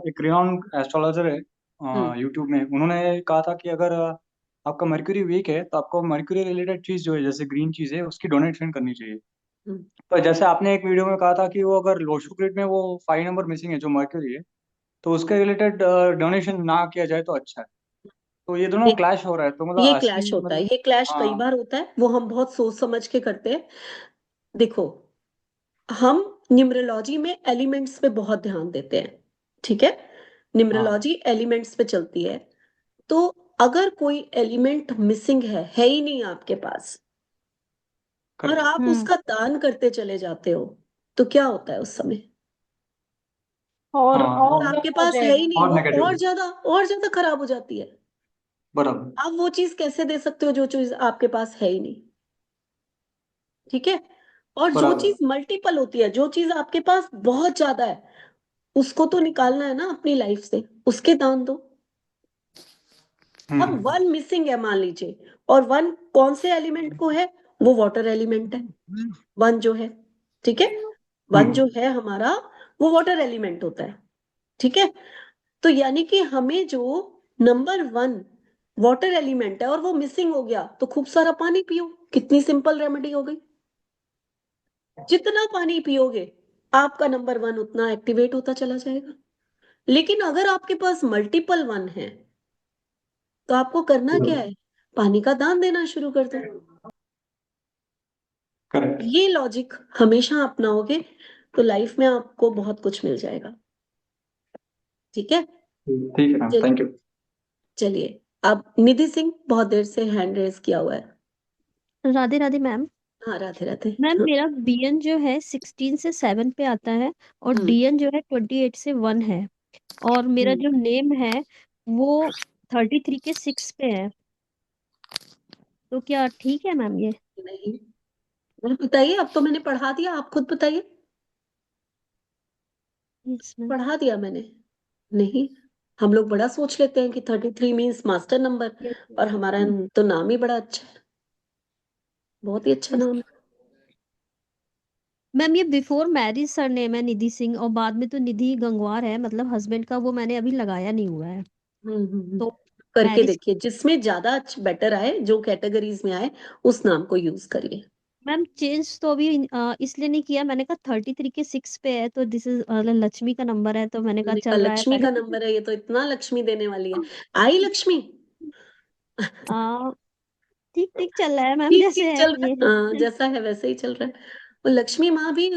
एक रिनाउंड एस्ट्रोलॉजर है हम्म यूट्यूब में, उन्होंने कहा था कि अगर आपका मर्क्यूरी वीक है तो आपको मर्क्यूरी रिलेटेड चीज जो है, जैसे ग्रीन चीज है, उसकी डोनेशन करनी चाहिए। हम्म। तो जैसे आपने एक वीडियो में कहा था कि वो अगर लोशो ग्रिड में वो 5 नंबर मिसिंग है जो मर्क्यूरी है, तो उसके रिलेटेड डोनेशन ना किया जाए तो अच्छा है। तो ये दोनों देख, क्लैश हो रहा है, तो मतलब ये क्लैश असली होता है, मतलब। ये क्लैश कई हाँ। बार होता है, वो हम बहुत सोच समझ के करते हैं। देखो, हम न्यूमरोलॉजी में एलिमेंट्स पे बहुत ध्यान देते हैं। ठीक है, हाँ, न्यूमरोलॉजी एलिमेंट्स पे चलती है। तो अगर कोई एलिमेंट मिसिंग है ही नहीं आपके पास, और करेक्ट। आप उसका दान करते चले जाते हो, तो क्या होता है उस समय? और हाँ, और और आपके कम हो पास है ही जाएगा। नहीं, और वो नेगेटिव। और ज्यादा खराब हो जाती है। बराबर। आप वो चीज कैसे दे सकते हो जो चीज आपके पास है ही नहीं? ठीक है, और जो बराबर। चीज मल्टीपल होती है, जो चीज आपके पास बहुत ज्यादा है, उसको तो निकालना है ना अपनी लाइफ से, उसके दान दो। अब हम्म। 1 मिसिंग है मान लीजिए, और 1 कौन से एलिमेंट को है? वो वाटर एलिमेंट है 1 जो है। ठीक है, 1 जो है हमारा, वो वाटर एलिमेंट होता है। ठीक है, तो यानी कि हमें जो नंबर 1 वाटर एलिमेंट है और वो मिसिंग हो गया, तो खूब सारा पानी पियो। कितनी सिंपल रेमेडी हो गई। जितना पानी पियोगे, आपका नंबर 1 उतना एक्टिवेट होता चला जाएगा। लेकिन अगर आपके पास मल्टीपल 1 है, तो आपको करना क्या है? पानी का दान देना शुरू कर दो। करेक्ट। ये लॉजिक हमेशा अपनाओगे तो लाइफ में आपको बहुत कुछ मिल जाएगा। ठीक है, ठीक है मैम, चल- थैंक यू। चलिए, अब निधि सिंह बहुत देर से हैंड रेज किया हुआ है। राधे राधे मैम। हाँ राधे राधे। मैम हाँ, मेरा बीएन जो है 16 से 7 पे आता है, और हम्म डीएन जो है 28 से 1 है, और मेरा हम्म, जो नेम है वो 33 के 6 पे है। तो क्या ठीक है मैम ये? नहीं, बताइए, अब तो मैंने पढ़ा दिया, आप खुद बताइए। Yes ma'am. पढ़ा दिया मैंने। नहीं, हम लोग बड़ा सोच लेते हैं कि 33 मीन्स मास्टर नंबर, यस और हमारा तो नाम ही बड़ा अच्छा है, बहुत ही अच्छा यस। नाम है। मैम ये बिफोर मैरिज सरनेम है निधि सिंह, और बाद में तो निधि गंगवार है, मतलब हस्बैंड का वो मैंने अभी लगाया नहीं हुआ है। तो करके मैरिज देखिए, जिसमें ज्यादा बेटर आए, जो कैटेगरीज में आए, उस नाम को यूज करिए। मैम चेंज तो अभी इसलिए नहीं किया, मैंने कहा 33 के 6 पे है, तो दिस इज लक्ष्मी का नंबर है, तो मैंने कहा मैंने कहा चल रहा है लक्ष्मी का पहले। नंबर है, ये तो इतना लक्ष्मी देने वाली है। आई लक्ष्मी। आ, ठीक ठीक चल रहा है मैम, ठीक जैसे ठीक है चल रहा ये है, हाँ, जैसा है वैसे ही चल रहा है। वो लक्ष्मी माँ भी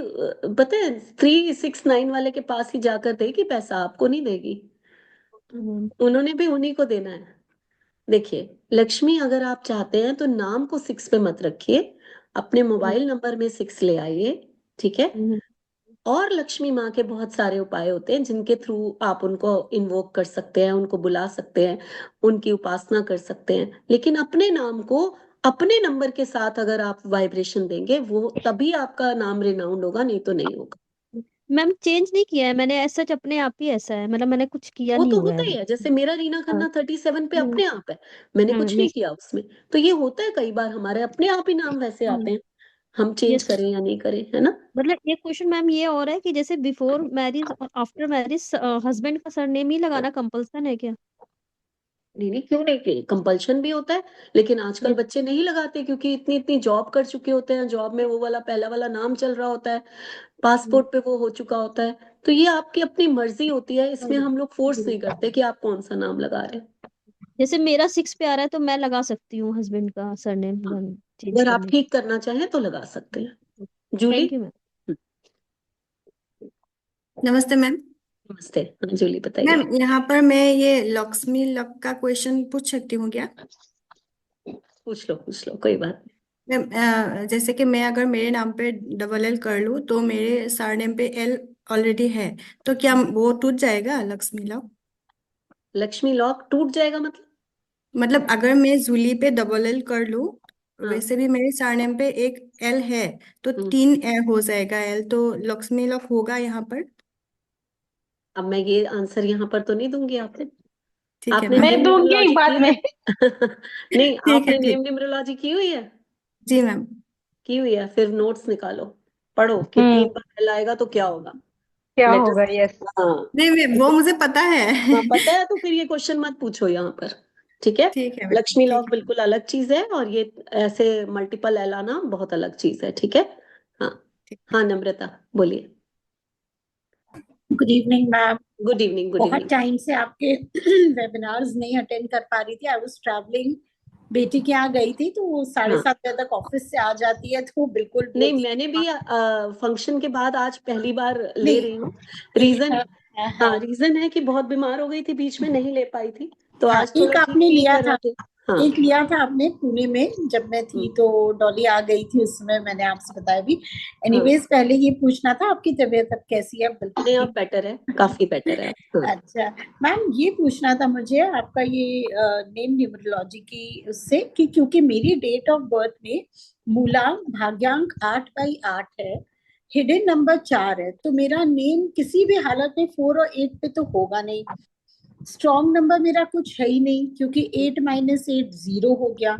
पता है 369 वाले के पास ही जाकर देगी पैसा, आपको नहीं देगी। उन्होंने भी उन्हीं को देना है। देखिए, लक्ष्मी अगर आप चाहते हैं तो नाम को 6 पे मत रखिए, अपने मोबाइल नंबर में 6 ले आइए, ठीक है। और लक्ष्मी माँ के बहुत सारे उपाय होते हैं जिनके थ्रू आप उनको इन्वोक कर सकते हैं, उनको बुला सकते हैं, उनकी उपासना कर सकते हैं। लेकिन अपने नाम को अपने नंबर के साथ अगर आप वाइब्रेशन देंगे, वो तभी आपका नाम रिनाउंड होगा, नहीं तो नहीं होगा। मैम चेंज नहीं किया है मैंने, ऐसा अपने आप ही ऐसा है, मतलब मैंने कुछ किया वो नहीं तो हुआ होता है ही अभी। है, जैसे मेरा रीना खन्ना 37 पे अपने आप है, मैंने कुछ ये नहीं किया उसमें। तो ये होता है कई बार, हमारे अपने आप ही नाम वैसे आते हैं, हम चेंज यस, करें या नहीं करें, है ना। मतलब एक क्वेश्चन मैम ये और है कि जैसे बिफोर मैरिज और आफ्टर मैरिज हस्बैंड का सरनेम ही लगाना कंपल्सन है क्या? नहीं नहीं, क्यों नहीं, कंपल्शन भी होता है। लेकिन आजकल बच्चे नहीं लगाते, क्योंकि इतनी इतनी जॉब कर चुके होते हैं, जॉब में वो वाला पहला वाला नाम चल रहा होता है, पासपोर्ट पे वो हो चुका होता है। तो ये आपकी अपनी मर्जी होती है, इसमें हम लोग फोर्स नहीं करते कि आप कौन सा नाम लगा रहे हैं। जैसे मेरा 6 पे आ रहा है तो मैं लगा सकती हूँ हस्बैंड का सरनेम चेंज अगर आप करने। ठीक करना चाहें तो लगा सकते हैं। जूली। Thank you ma'am. नमस्ते मैम। नमस्ते, हाँ जूली बताइए। मैम यहाँ पर मैं ये लक्ष्मी लक का क्वेश्चन पूछ सकती हूँ क्या? पूछ लो, कोई बात मैम जैसे कि मैं अगर मेरे नाम पे डबल एल कर लूँ तो मेरे सरनेम पे एल ऑलरेडी है, तो क्या वो टूट जाएगा लक्ष्मी लक? लक्ष्मी लॉक टूट जाएगा मतलब अगर मैं जूली पे डबल एल कर लूँ, हाँ। वैसे भी मेरे सरनेम पे एक एल है, तो 3 एल हो जाएगा, एल तो लक्ष्मी लक होगा यहाँ पर? अब मैं ये आंसर यहाँ पर तो नहीं दूंगी आपने। ठीक है आपने मैम। नेम मैं दूंगी न्यूमरोलॉजी बाद की में। है। नहीं, ठीक है आपने नेम ठीक। न्यूमरोलॉजी की हुई है। जी मैम। की हुई है, फिर नोट्स निकालो, पढ़ो कि 3 पर एल आएगा तो क्या होगा। क्या लेटेस्ट। होगा? यस। हाँ। नहीं मैम वो मुझे पता है। हाँ पता है, तो फिर ये क्वेश्चन मत पूछो यहाँ पर, ठीक है। ठीक है मैम। लक्ष्मी ठीक लॉक बिल्कुल अलग चीज है, और ये ऐसे मल्टीपल एल आना बहुत अलग चीज है, ठीक है। हाँ। हाँ नम्रता बोलिए। Good evening ma'am. Good evening, good बहुत इवनिंग। टाइम से आपके वेबिनार्स नहीं अटेंड कर पा रही थी, आई वाज ट्रैवलिंग, बेटी के यहाँ गई थी, तो वो 7:30 बजे तक ऑफिस से आ जाती है, तो बिल्कुल वो नहीं, मैंने भी फंक्शन के बाद आज पहली बार ले नहीं रही हूँ। एक रीजन, हाँ हाँ रीजन है कि बहुत बीमार हो गई थी, बीच में नहीं ले पाई थी, तो हाँ, आज थोड़ा एक ठीक आपने फील लिया कर था, रहे थे। हाँ। एक लिया था आपने पुणे में जब मैं थी, तो डॉली आ गई थी उस समय, मैंने आपसे बताया भी। एनीवेज पहले ये पूछना था आपकी तबीयत अब कैसी है? बिल्कुल नहीं, अब ठीक। बेटर है, काफी बेटर है अब। हाँ। अच्छा मैम, ये पूछना था मुझे आपका ये नेम न्यूमरोलॉजी की उससे कि क्योंकि मेरी डेट ऑफ बर्थ में मूलांक भाग्यांक 8/8 है, हिडन नंबर 4 है, तो मेरा नेम किसी भी हालत में 4 और 8 पे तो होगा नहीं। स्ट्रॉन्ग नंबर मेरा कुछ है ही नहीं, क्योंकि 8 - 8 0 हो गया।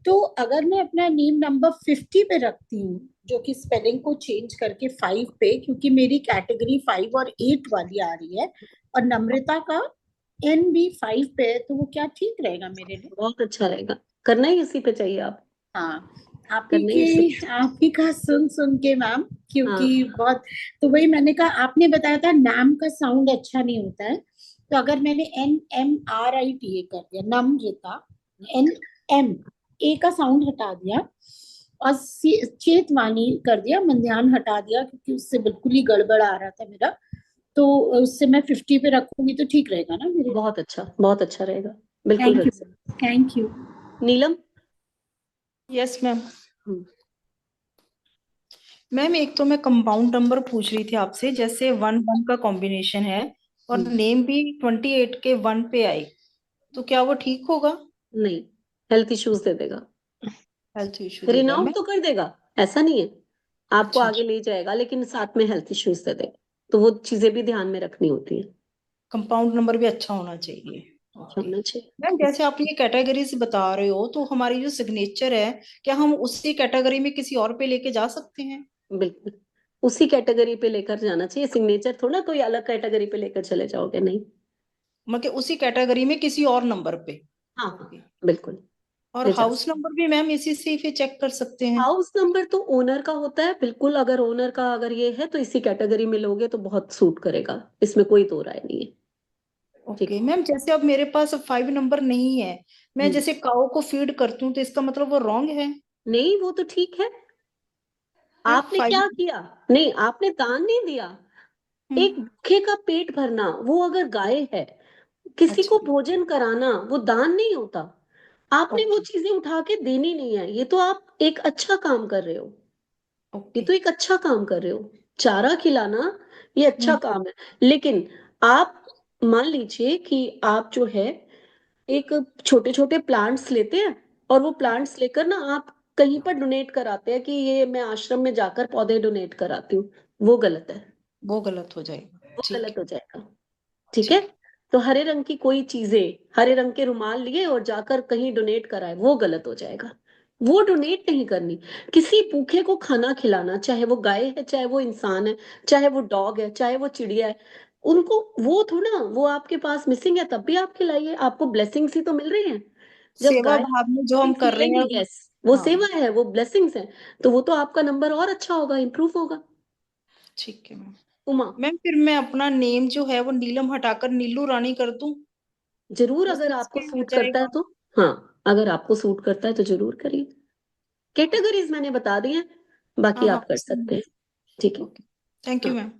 तो अगर मैं अपना नेम नंबर 50 पे रखती हूँ, जो कि स्पेलिंग को चेंज करके 5 पे, क्योंकि मेरी कैटेगरी 5 और 8 वाली आ रही है, और नम्रता का एन भी 5 पे है, तो वो क्या ठीक रहेगा मेरे लिए? बहुत अच्छा रहेगा, करना ही इसी पे चाहिए आप। हाँ, करना ही इसी पे। आप ही का सुन सुन के मैम, क्योंकि हाँ। बहुत, तो वही मैंने कहा, आपने बताया था नाम का साउंड अच्छा नहीं होता है, तो अगर मैंने NMRITA कर दिया, नम्रता, NM ए का साउंड हटा दिया, और चेतवानी कर दिया, मध्याह्न हटा दिया, क्योंकि उससे बिल्कुल ही गड़बड़ आ रहा था मेरा, तो उससे मैं 50 पे रखूंगी तो ठीक रहेगा ना मेरे? बहुत अच्छा रहेगा, बिल्कुल थैंक यू। रख सकते। Thank you. Neelam. Yes ma'am. Ma'am एक तो मैं कंपाउंड नंबर पूछ रही थी आपसे, जैसे 1 1 का कॉम्बिनेशन है और नेम भी 28 के 1 पे आई, तो क्या वो ठीक होगा? नहीं, हेल्थ इश्यूज दे देगा, हेल्थ इशू देगा रिनाउंस मैं। तो कर देगा, ऐसा नहीं है, आपको आगे ले जाएगा, लेकिन साथ में हेल्थ इश्यूज दे देगा, तो वो चीजें भी ध्यान में रखनी होती है। कंपाउंड नंबर भी अच्छा होना चाहिए। होना चाहिए। मैम जैसे आप ये कैटेगरीज बता रहे हो, तो हमारी जो सिग्नेचर है, क्या हम उसी कैटेगरी में किसी और पे लेके जा सकते हैं? बिल्कुल, उसी कैटेगरी पे लेकर जाना चाहिए। सिग्नेचर थोड़ा कोई अलग कैटेगरी पे लेकर चले जाओगे, नहीं। मतलब उसी कैटेगरी में किसी और नंबर पे। हाँ हाँ, बिल्कुल और ले जा हाउस नंबर भी मैम इसी से ही फिर चेक कर सकते हैं। हाउस नंबर तो ओनर का होता है, बिल्कुल। अगर ओनर का अगर ये है तो इसी कैटेगरी में लोगे तो बहुत सूट करेगा, इसमें कोई दो राय नहीं है। ओके मैम, जैसे अब मेरे पास 5 नंबर नहीं है, मैं हम्म। जैसे काऊ को फीड करती हूँ तो इसका मतलब वो रॉन्ग है? नहीं, वो तो ठीक है। आपने 5 क्या किया? नहीं, आपने दान नहीं दिया। एक भूखे का पेट भरना, वो अगर गाय है, किसी को भोजन कराना, वो दान नहीं होता। आपने वो चीजें उठा के देनी नहीं है, ये तो आप एक अच्छा काम कर रहे हो। ये तो एक अच्छा काम कर रहे हो, चारा खिलाना, ये अच्छा काम है। लेकिन आप मान लीजिए कि आप जो है एक छोटे छोटे प्लांट्स लेते हैं और वो प्लांट्स लेकर ना आप कहीं पर डोनेट कराते हैं कि ये मैं आश्रम में जाकर पौधे डोनेट कराती हूँ, वो गलत है। वो गलत हो जाएगा। वो ठीक गलत हो जाएगा, ठीक है। तो हरे रंग की कोई चीजें, हरे रंग के रुमाल लिए और जाकर कहीं डोनेट कराए, वो गलत हो जाएगा। वो डोनेट नहीं करनी। किसी भूखे को खाना खिलाना, चाहे वो गाय है, चाहे वो इंसान है, चाहे वो डॉग है, चाहे वो चिड़िया है, उनको वो थोड़ा, वो आपके पास मिसिंग है तब भी आप खिलाइए, आपको ब्लेसिंग्स ही तो मिल रही हैं। जब सेवा गाय भाव में जो हम कर रहे हैं। खिलाएंगे, यस, वो हाँ। सेवा है, वो ब्लेसिंग्स है, तो वो तो आपका नंबर और अच्छा होगा, इंप्रूव होगा। ठीक है मैम। उमा, मैम फिर मैं अपना नेम जो है वो नीलम हटाकर नीलू रानी कर दूं? जरूर, वो अगर सिक्स आपको पे मिल सूट करता है जाएगा? तो। हाँ, अगर आपको सूट करता है तो जरूर करिए। कैटेगरीज मैंने बता दी हैं, बाकी हाँ हाँ, आप कर सकते हैं, ठीक है। थैंक यू हाँ, मैम।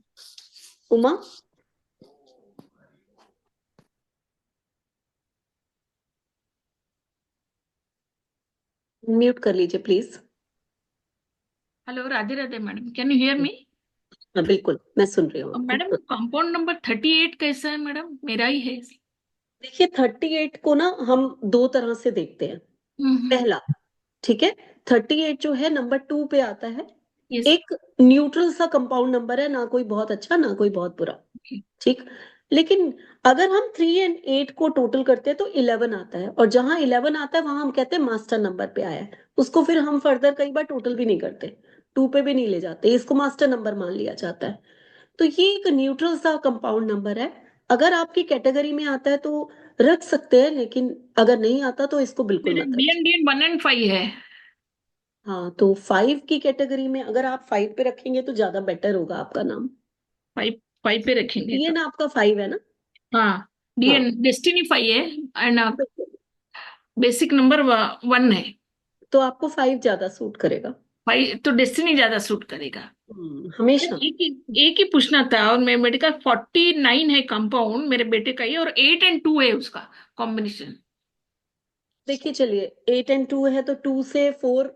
उमा, म्यूट कर लीजिए please. Hello, Radhe Radhe madam, can you hear me? हाँ, बिल्कुल, मैं सुन रही हूँ आपको। मैडम, कंपाउंड नंबर 38 कैसा है मैडम? मेरा ही है। देखिए, 38 को ना हम दो तरह से देखते हैं। पहला, ठीक है, 38 जो है नंबर 2 पे आता है। Yes. एक न्यूट्रल सा कंपाउंड नंबर है, ना कोई बहुत अच्छा ना कोई बहुत बुरा, ठीक। लेकिन अगर हम 3 और 8 को टोटल करते हैं तो 11 आता है, और जहां 11 आता है वहां हम कहते हैं मास्टर नंबर पे आया है। उसको फिर हम फर्दर कई बार टोटल भी नहीं करते, 2 पे भी नहीं ले जाते, इसको मास्टर नंबर मान लिया जाता है। तो ये एक न्यूट्रल सा कंपाउंड नंबर है। अगर आपकी कैटेगरी में आता है तो रख सकते हैं, लेकिन अगर नहीं आता तो इसको बिल्कुल मेरे मत बी रखिए। एंड डी एन 1 और 5 है। हाँ, तो 5 की कैटेगरी में अगर आप 5 पे रखेंगे तो ज्यादा बेटर होगा आपका नाम। 5 पे रखेंगे तो। डीएन आपका 5 है ना? हाँ, डीएन डेस्टिनी 5 है एंड बेसिक नंबर 1 है। तो आपको 5 ज्यादा सूट करेगा। 5 तो डेस्टिनी ज्यादा सूट करेगा। हमेशा। एक ही पूछना था, और मैं मेरे का 49 है कंपाउंड, मेरे बेटे का ही, और 8 और 2 है उसका कॉम्बिनेशन। देखिए, चलिए, 8 और 2 है तो 2 से 4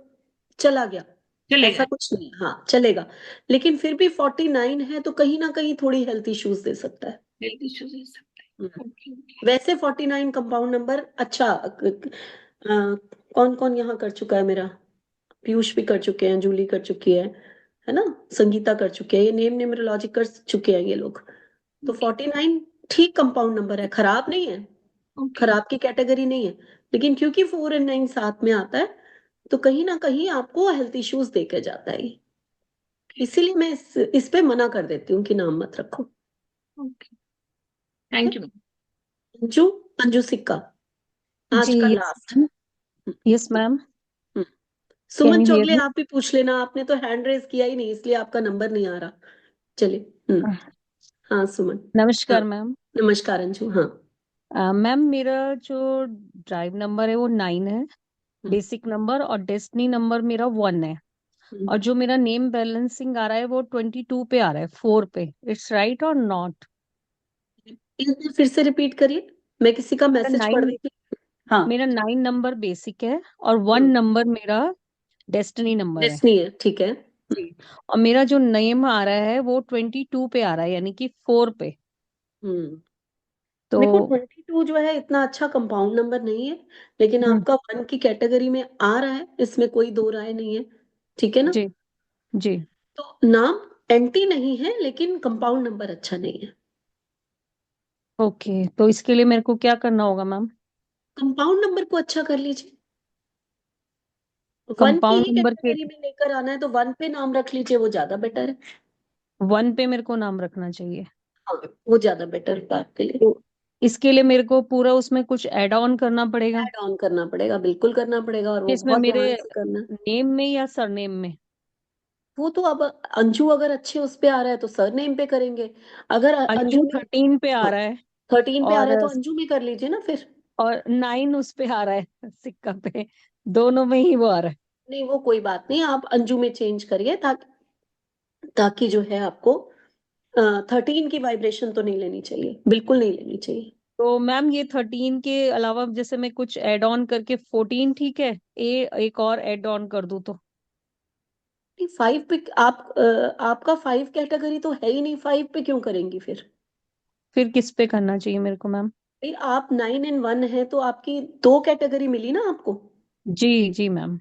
चला गया, चलेगा। ऐसा कुछ नहीं, हाँ चलेगा। लेकिन फिर भी 49 है तो कहीं ना कहीं थोड़ी हेल्थ इश्यूज दे सकता है। हेल्थ इश्यूज हो सकता है। ओके। वैसे 49 कंपाउंड नंबर अच्छा। कौन कौन यहाँ कर चुका है मेरा? पीयूष भी कर चुके हैं, जूली कर चुकी है ना, संगीता कर चुके हैं, ये नेम न्यूमरोलॉजी कर चुके हैं ये लोग। तो 49 ठीक कंपाउंड नंबर है, खराब नहीं है, खराब की कैटेगरी नहीं है। लेकिन क्योंकि 4 और 9 साथ में आता है तो कहीं ना कहीं आपको हेल्थ इश्यूज देके जाता है ये। इसीलिए मैं इस पे मना कर देती हूँ कि नाम मत रखो। Okay, thank you. Anju, Anju Sikka, आज जी, का yes last. Yes ma'am. Can Suman you hear Chogle, me? आप भी पूछ लेना, आपने तो हैंड रेज किया ही नहीं इसलिए आपका नंबर नहीं आ रहा। चलिए। हाँ सुमन। हाँ, नमस्कार मैम। नमस्कार अंजू। हाँ, मैम मेरा जो ड्राइव नंबर है वो 9 है, बेसिक नंबर, और डेस्टिनी नंबर मेरा 1 है, और जो मेरा नेम बैलेंसिंग आ रहा है वो 22 पे आ रहा है, 4 पे। इट्स राइट और नॉट? एक बार फिर से रिपीट करिए, मैं किसी का मेरा मैसेज पढ़ 9 रही थी। हाँ, मेरा 9 नंबर बेसिक है और 1 नंबर मेरा डेस्टिनी नंबर है। डेस्टिनी है, ठीक है। जी, और मेरा जो नेम आ रहा है वो 22 पे आ रहा है, यानी कि 4 पे। तो देखो, 22 जो है इतना अच्छा कंपाउंड नंबर नहीं है, लेकिन आपका 1 की कैटेगरी में आ रहा है, इसमें कोई दो राय नहीं है, ठीक है ना? जी जी। तो नाम एंटी नहीं है, लेकिन कंपाउंड नंबर अच्छा नहीं है। ओके, तो इसके लिए मेरे को क्या करना होगा मैम? कंपाउंड नंबर को अच्छा कर लीजिए, 1 की कंपाउंड ही नंबर के कैटेगरी में लेकर आना है तो 1 पे नाम रख लीजिए, वो ज्यादा बेटर है। 1 पे मेरे को नाम रखना चाहिए। हाँ, वो ज्यादा बेटर होगा आपके लिए। तो इसके लिए मेरे को पूरा उसमें कुछ ऐड ऑन करना पड़ेगा, ऐड ऑन करना पड़ेगा, बिल्कुल करना पड़ेगा, और वो इसमें बहुत मेरे ध्यान से करना। नेम में या सरनेम में? वो तो अब अंजू अगर अच्छे उस पे आ रहा है तो सर नेम पे करेंगे, अगर अंजू अंजू ने 13 पे आ रहा है 13 पे आ रहा है और तो अंजू में कर लीजिए ना फिर। 9 उस पे आ रहा है सिक्का पे, दोनों में ही वो आ रहा है। नहीं, वो कोई बात नहीं, आप अंजू में चेंज करिए, ताकि जो है आपको 13 की वाइब्रेशन तो नहीं लेनी चाहिए, बिल्कुल नहीं लेनी चाहिए। तो मैम ये 13 के अलावा जैसे मैं कुछ ऐड ऑन करके 14 ठीक है, एक और ऐड ऑन कर दूं तो? नहीं, 5 पे आप आपका 5 कैटेगरी तो है ही नहीं, 5 पे क्यों करेंगी फिर? फिर किस पे करना चाहिए मेरे को मैम? भाई आप 9 एंड 1 है तो आपकी 2 कैटेगरी मिली ना आपको, जी जी मैम।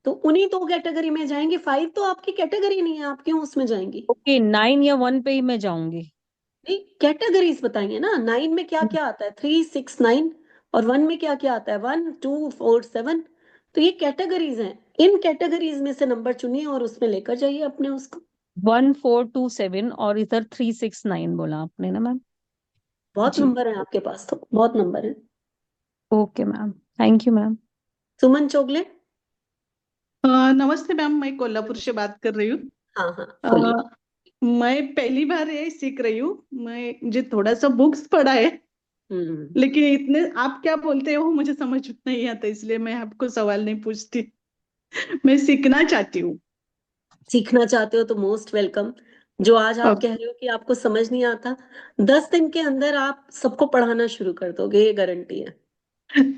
तो उन्हीं 2 कैटेगरी में जाएंगे, 5 तो आपकी कैटेगरी नहीं है, आप क्यों उसमें जाएंगी? ओके, 9 या 1 पे ही मैं जाऊंगी। नहीं, कैटेगरीज बताइए ना, 9 में क्या क्या आता है, 3 6 9, और 1 में क्या क्या आता है, 1 2 4 7। तो ये कैटेगरीज हैं, इन कैटेगरीज में से नंबर चुनिए और उसमें लेकर जाइए अपने उसको। 1427 और इधर 369 बोला आपने ना मैम? बहुत जी नंबर है आपके पास, तो बहुत नंबर है। Okay ma'am, thank you ma'am. Suman Chogle. नमस्ते मैम, मैं कोल्हापुर से बात कर रही हूँ। हाँ हाँ, बोलिए। मैं पहली बार ये सीख रही हूँ। मैं मुझे थोड़ा सा बुक्स पढ़ा है, लेकिन इतने आप क्या बोलते हो मुझे समझ नहीं आता, इसलिए मैं आपको सवाल नहीं पूछती। मैं सीखना चाहती हूँ। सीखना चाहते हो तो मोस्ट वेलकम। जो आज आप कह रहे हो कि आपको समझ नहीं आता, 10 दिन के अंदर आप सबको पढ़ाना शुरू कर दोगे, ये गारंटी है।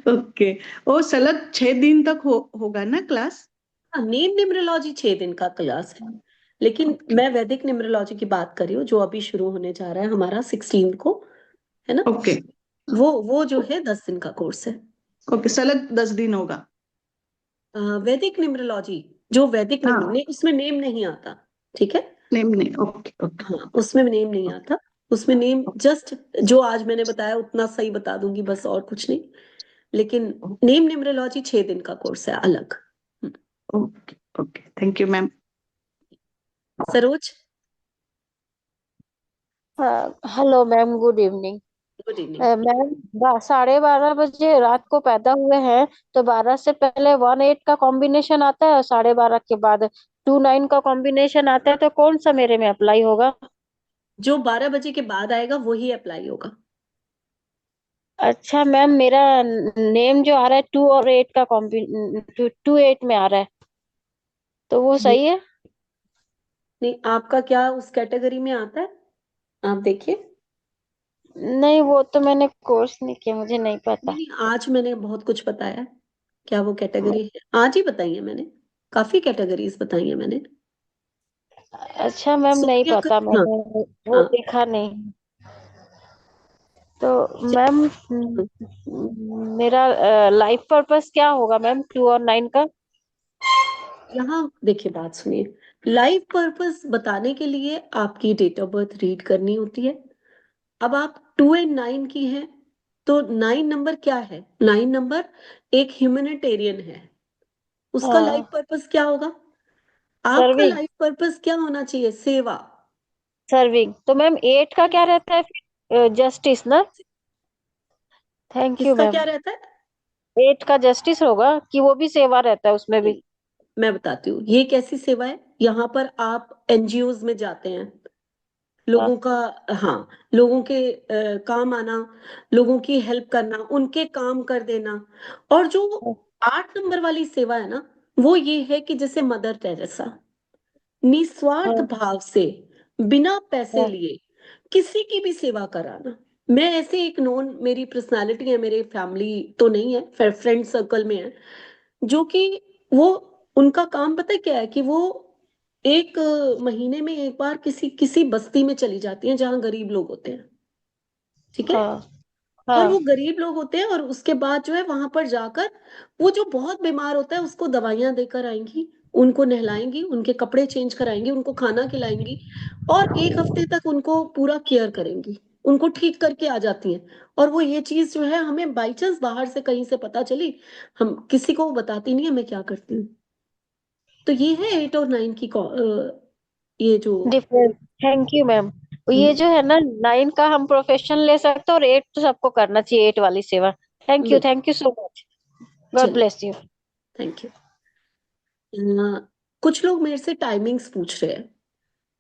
ओके, वो सलग 6 दिन तक होगा ना क्लास? हाँ, नेम न्यूमरोलॉजी 6 दिन का क्लास है, लेकिन मैं वैदिक न्यूमरोलॉजी की बात कर रही हूँ, जो अभी शुरू होने जा रहा है हमारा 16 को, है ना? ओके वो जो है 10 दिन का कोर्स है। ओके, सलग 10 दिन होगा। वैदिक न्यूमरोलॉजी, जो वैदिक हाँ, उसमें नेम नहीं आता, ठीक है? नेम नहीं, ओके ओके। हाँ, उसमें नेम नहीं आता, उसमें नेम जस्ट जो आज मैंने बताया उतना सही बता दूंगी, बस और कुछ नहीं। लेकिन नेम न्यूमरोलॉजी 6 दिन का कोर्स है अलग। Okay okay, thank you ma'am. Saroj. Hello ma'am, good evening. Good evening. Ma'am 12:30 बजे रात को पैदा हुए हैं, तो 12 से पहले 1 8 का कॉम्बिनेशन आता है और 12:30 के बाद 2 9 का कॉम्बिनेशन आता है, तो कौन सा मेरे में अप्लाई होगा? जो 12 बजे के बाद आएगा वही अप्लाई होगा। अच्छा मैम, मेरा नेम जो आ रहा है 2 और 8 का कॉम्बिन 2 8 में आ रहा है, तो वो सही है? नहीं, आपका क्या उस कैटेगरी में आता है, आप देखिए। नहीं, वो तो मैंने कोर्स नहीं किया, मुझे नहीं पता। नहीं, आज मैंने बहुत कुछ बताया, क्या वो कैटेगरी है, आज ही बताई है मैंने, काफी कैटेगरीज बताई है मैंने। अच्छा मैम, नहीं पता, हाँ मैंने वो हाँ, देखा नहीं। तो मैम मेरा लाइफ पर्पस क्या होगा मैम 2 और 9 का? यहाँ देखिए, बात सुनिए, लाइफ पर्पस बताने के लिए आपकी डेट ऑफ बर्थ रीड करनी होती है। अब आप 2 एंड 9 की हैं, तो 9 नंबर क्या है, 9 नंबर एक ह्यूमैनिटेरियन है, उसका लाइफ पर्पस क्या होगा? आपका सर्विंग। लाइफ पर्पस क्या होना चाहिए? सेवा। सर्विंग। तो मैम 8 का क्या रहता है फिर? जस्टिस ना? थैंक यू किसका मैम। क्या रहता है? 8 का जस्टिस होगा कि वो भी सेवा रहता है उसमें भी? मैं बताती हूँ, ये कैसी सेवा है। यहाँ पर आप एनजीओज में जाते हैं, लोगों का, हाँ, लोगों के काम आना, लोगों की हेल्प करना, उनके काम कर देना। और जो 8 नंबर वाली सेवा है ना, वो ये है कि जैसे मदर टेरेसा, निस्वार्थ भाव से, बिना पैसे लिए किसी की भी सेवा कराना। मैं ऐसे एक नोन, मेरी पर्सनालिटी है, मेरे फैमिली तो नहीं है, फ्रेंड सर्कल में है, जो कि वो, उनका काम पता है क्या है, कि वो एक महीने में एक बार किसी किसी बस्ती में चली जाती हैं जहां गरीब लोग होते हैं, ठीक है? और वो गरीब लोग होते हैं, और उसके बाद जो है वहां पर जाकर वो जो बहुत बीमार होता है उसको दवाइयां देकर आएंगी, उनको नहलाएंगी, उनके कपड़े चेंज कराएंगी, उनको खाना खिलाएंगी, और 1 हफ्ते तक उनको पूरा केयर करेंगी, उनको ठीक करके आ जाती हैं। और वो ये चीज जो है हमें बाई चांस बाहर से कहीं से पता चली, हम किसी को बताती नहीं है मैं क्या करती हूँ। तो ये है 8 और 9 की ये जो डिफरेंट। Thank you ma'am. ये जो है ना 9 का हम प्रोफेशन ले सकते हैं और 8 तो सबको करना चाहिए, 8 वाली सेवा। Thank you so much. God चलिए ब्लेस यू। Thank you. कुछ लोग मेरे से टाइमिंग्स पूछ रहे हैं,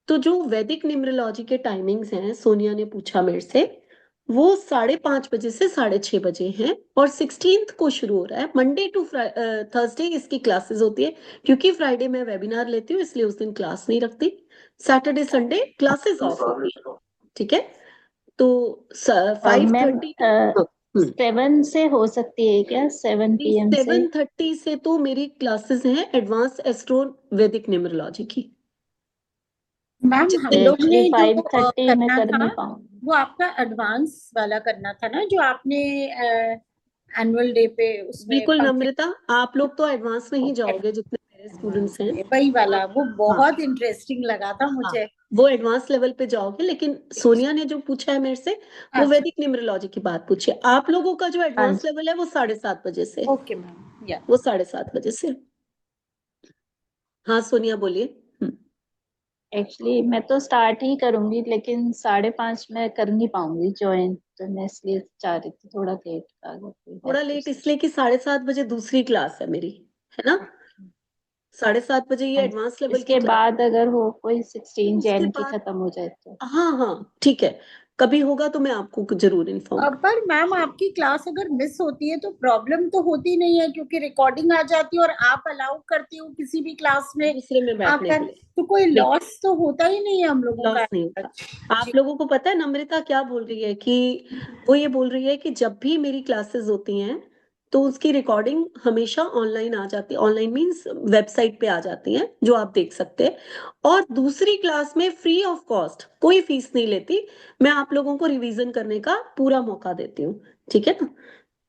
तो जो वैदिक न्यूमरोलॉजी के टाइमिंग्स हैं, सोनिया ने पूछा मेरे से, वो 5:30 बजे से 6:30 बजे हैं और 16th को शुरू हो रहा है। मंडे टू थर्सडे इसकी क्लासेस होती है, क्योंकि फ्राइडे मैं वेबिनार लेती हूँ इसलिए उस दिन क्लास नहीं रखती। सैटरडे संडे क्लासेस ऑफ होती है, ठीक है। तो मैम 5:30 7 से हो सकती है क्या? 7 PM से? 7:30 से तो मेरी क्लासेस हैं एडवांस एस्ट्रो वैदिक न्यूमरोलॉजी की। मैम हम लोग ने एक्चुअली जो 5:30 में करना कर था नहीं पाऊंगी। वो आपका एडवांस वाला करना था ना, जो आपने एनुअल डे पे उसमें बिल्कुल पंक्ति नम्रता, आप लोग तो एडवांस में ही जाओगे जितने मेरे स्टूडेंट्स हैं। वही वाला, वो हाँ बहुत इंटरेस्टिंग लगा था मुझे। वो एडवांस लेवल पे जाओगे, लेकिन सोनिया ने जो पूछा है मेरे से वो अच्छा। वैदिक न्यूमरोलॉजी की बात पूछी है। आप लोगों का जो एडवांस लेवल है वो 7:30 बजे से। ओके मैम, या वो 7:30 बजे से। हाँ सोनिया बोलिए। एक्चुअली मैं तो स्टार्ट ही करूंगी, लेकिन 5:30 में कर नहीं पाऊंगी ज्वाइन, तो मैं इसलिए चाह रही थी थोड़ा लेट का, अगर कोई है थोड़ा तो लेट इसलिए कि 7:30 बजे दूसरी क्लास है मेरी, है ना। 7:30 बजे ये हाँ, एडवांस लेवल की इसके क्लास। बाद अगर हो कोई 16 उसके जैन की बाद खत्म हो जाए तो। हाँ हाँ ठीक है, कभी होगा तो मैं आपको जरूर इन्फॉर्म अब पर मैम आपकी क्लास अगर मिस होती है तो प्रॉब्लम तो होती नहीं है, क्योंकि रिकॉर्डिंग आ जाती है और आप अलाउ करती हो किसी भी क्लास में दूसरे में बैठने आपका, के लिए। तो कोई बिल्कुल लॉस तो होता ही नहीं है हम लोगों लॉस का। नहीं होता। आप लोगों को पता है नम्रता क्या बोल रही है, कि वो ये बोल रही है कि जब भी मेरी क्लासेस होती हैं तो उसकी रिकॉर्डिंग हमेशा ऑनलाइन आ जाती है। ऑनलाइन मींस वेबसाइट पे आ जाती है, जो आप देख सकते हैं। और दूसरी क्लास में फ्री ऑफ कॉस्ट, कोई फीस नहीं लेती, मैं आप लोगों को रिवीजन करने का पूरा मौका देती हूँ, ठीक है ना।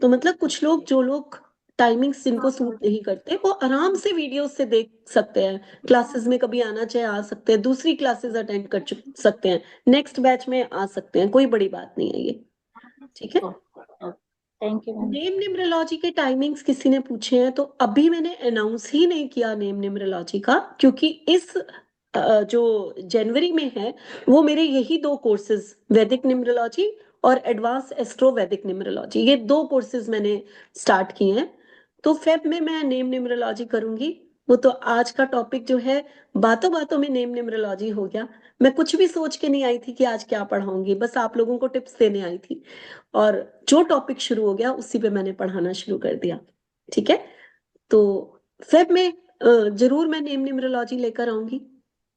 तो मतलब कुछ लोग, जो लोग टाइमिंग्स जिनको सूट नहीं करते, वो आराम से वीडियो से देख सकते हैं। क्लासेस में कभी आना चाहे आ सकते हैं, दूसरी क्लासेस अटेंड कर सकते हैं, नेक्स्ट बैच में आ सकते हैं, कोई बड़ी बात नहीं है ये, ठीक है। Thank you ma'am. Name numerology के टाइमिंग्स किसी ने पूछे हैं, तो अभी मैंने अनाउंस ही नहीं किया नेम न्यूमरोलॉजी का, क्योंकि इस जो जनवरी में है वो मेरे यही 2 कोर्सेज, वैदिक न्यूमरोलॉजी और एडवांस एस्ट्रो वैदिक न्यूमरोलॉजी, ये 2 कोर्सेज मैंने स्टार्ट किए हैं। तो फेब में मैं नेम न्यूमरोलॉजी करूंगी। वो तो आज का टॉपिक जो है, बातों बातों में नेम न्यूमरोलॉजी हो गया। मैं कुछ भी सोच के नहीं आई थी कि आज क्या पढ़ाऊंगी, बस आप लोगों को टिप्स देने आई थी, और जो टॉपिक शुरू हो गया उसी पे मैंने पढ़ाना शुरू कर दिया, ठीक है। तो फेब में जरूर मैं नेम न्यूमरोलॉजी लेकर आऊंगी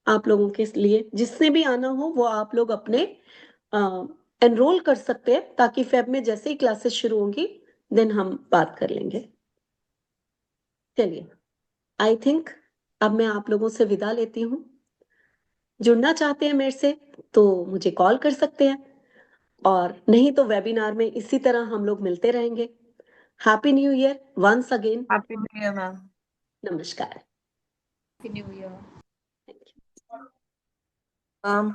आप लोगों के लिए। जिसने भी आना हो वो आप लोग अपने एनरोल कर सकते हैं, ताकि फेब में जैसे ही क्लासेस शुरू होंगी देन हम बात कर लेंगे। चलिए, आई थिंक अब मैं आप लोगों से विदा लेती हूँ। जुड़ना चाहते हैं मेरे से तो मुझे कॉल कर सकते हैं, और नहीं तो वेबिनार में इसी तरह हम लोग मिलते रहेंगे। Happy new year once again. Happy new year ma'am. नमस्कार। New year. मैम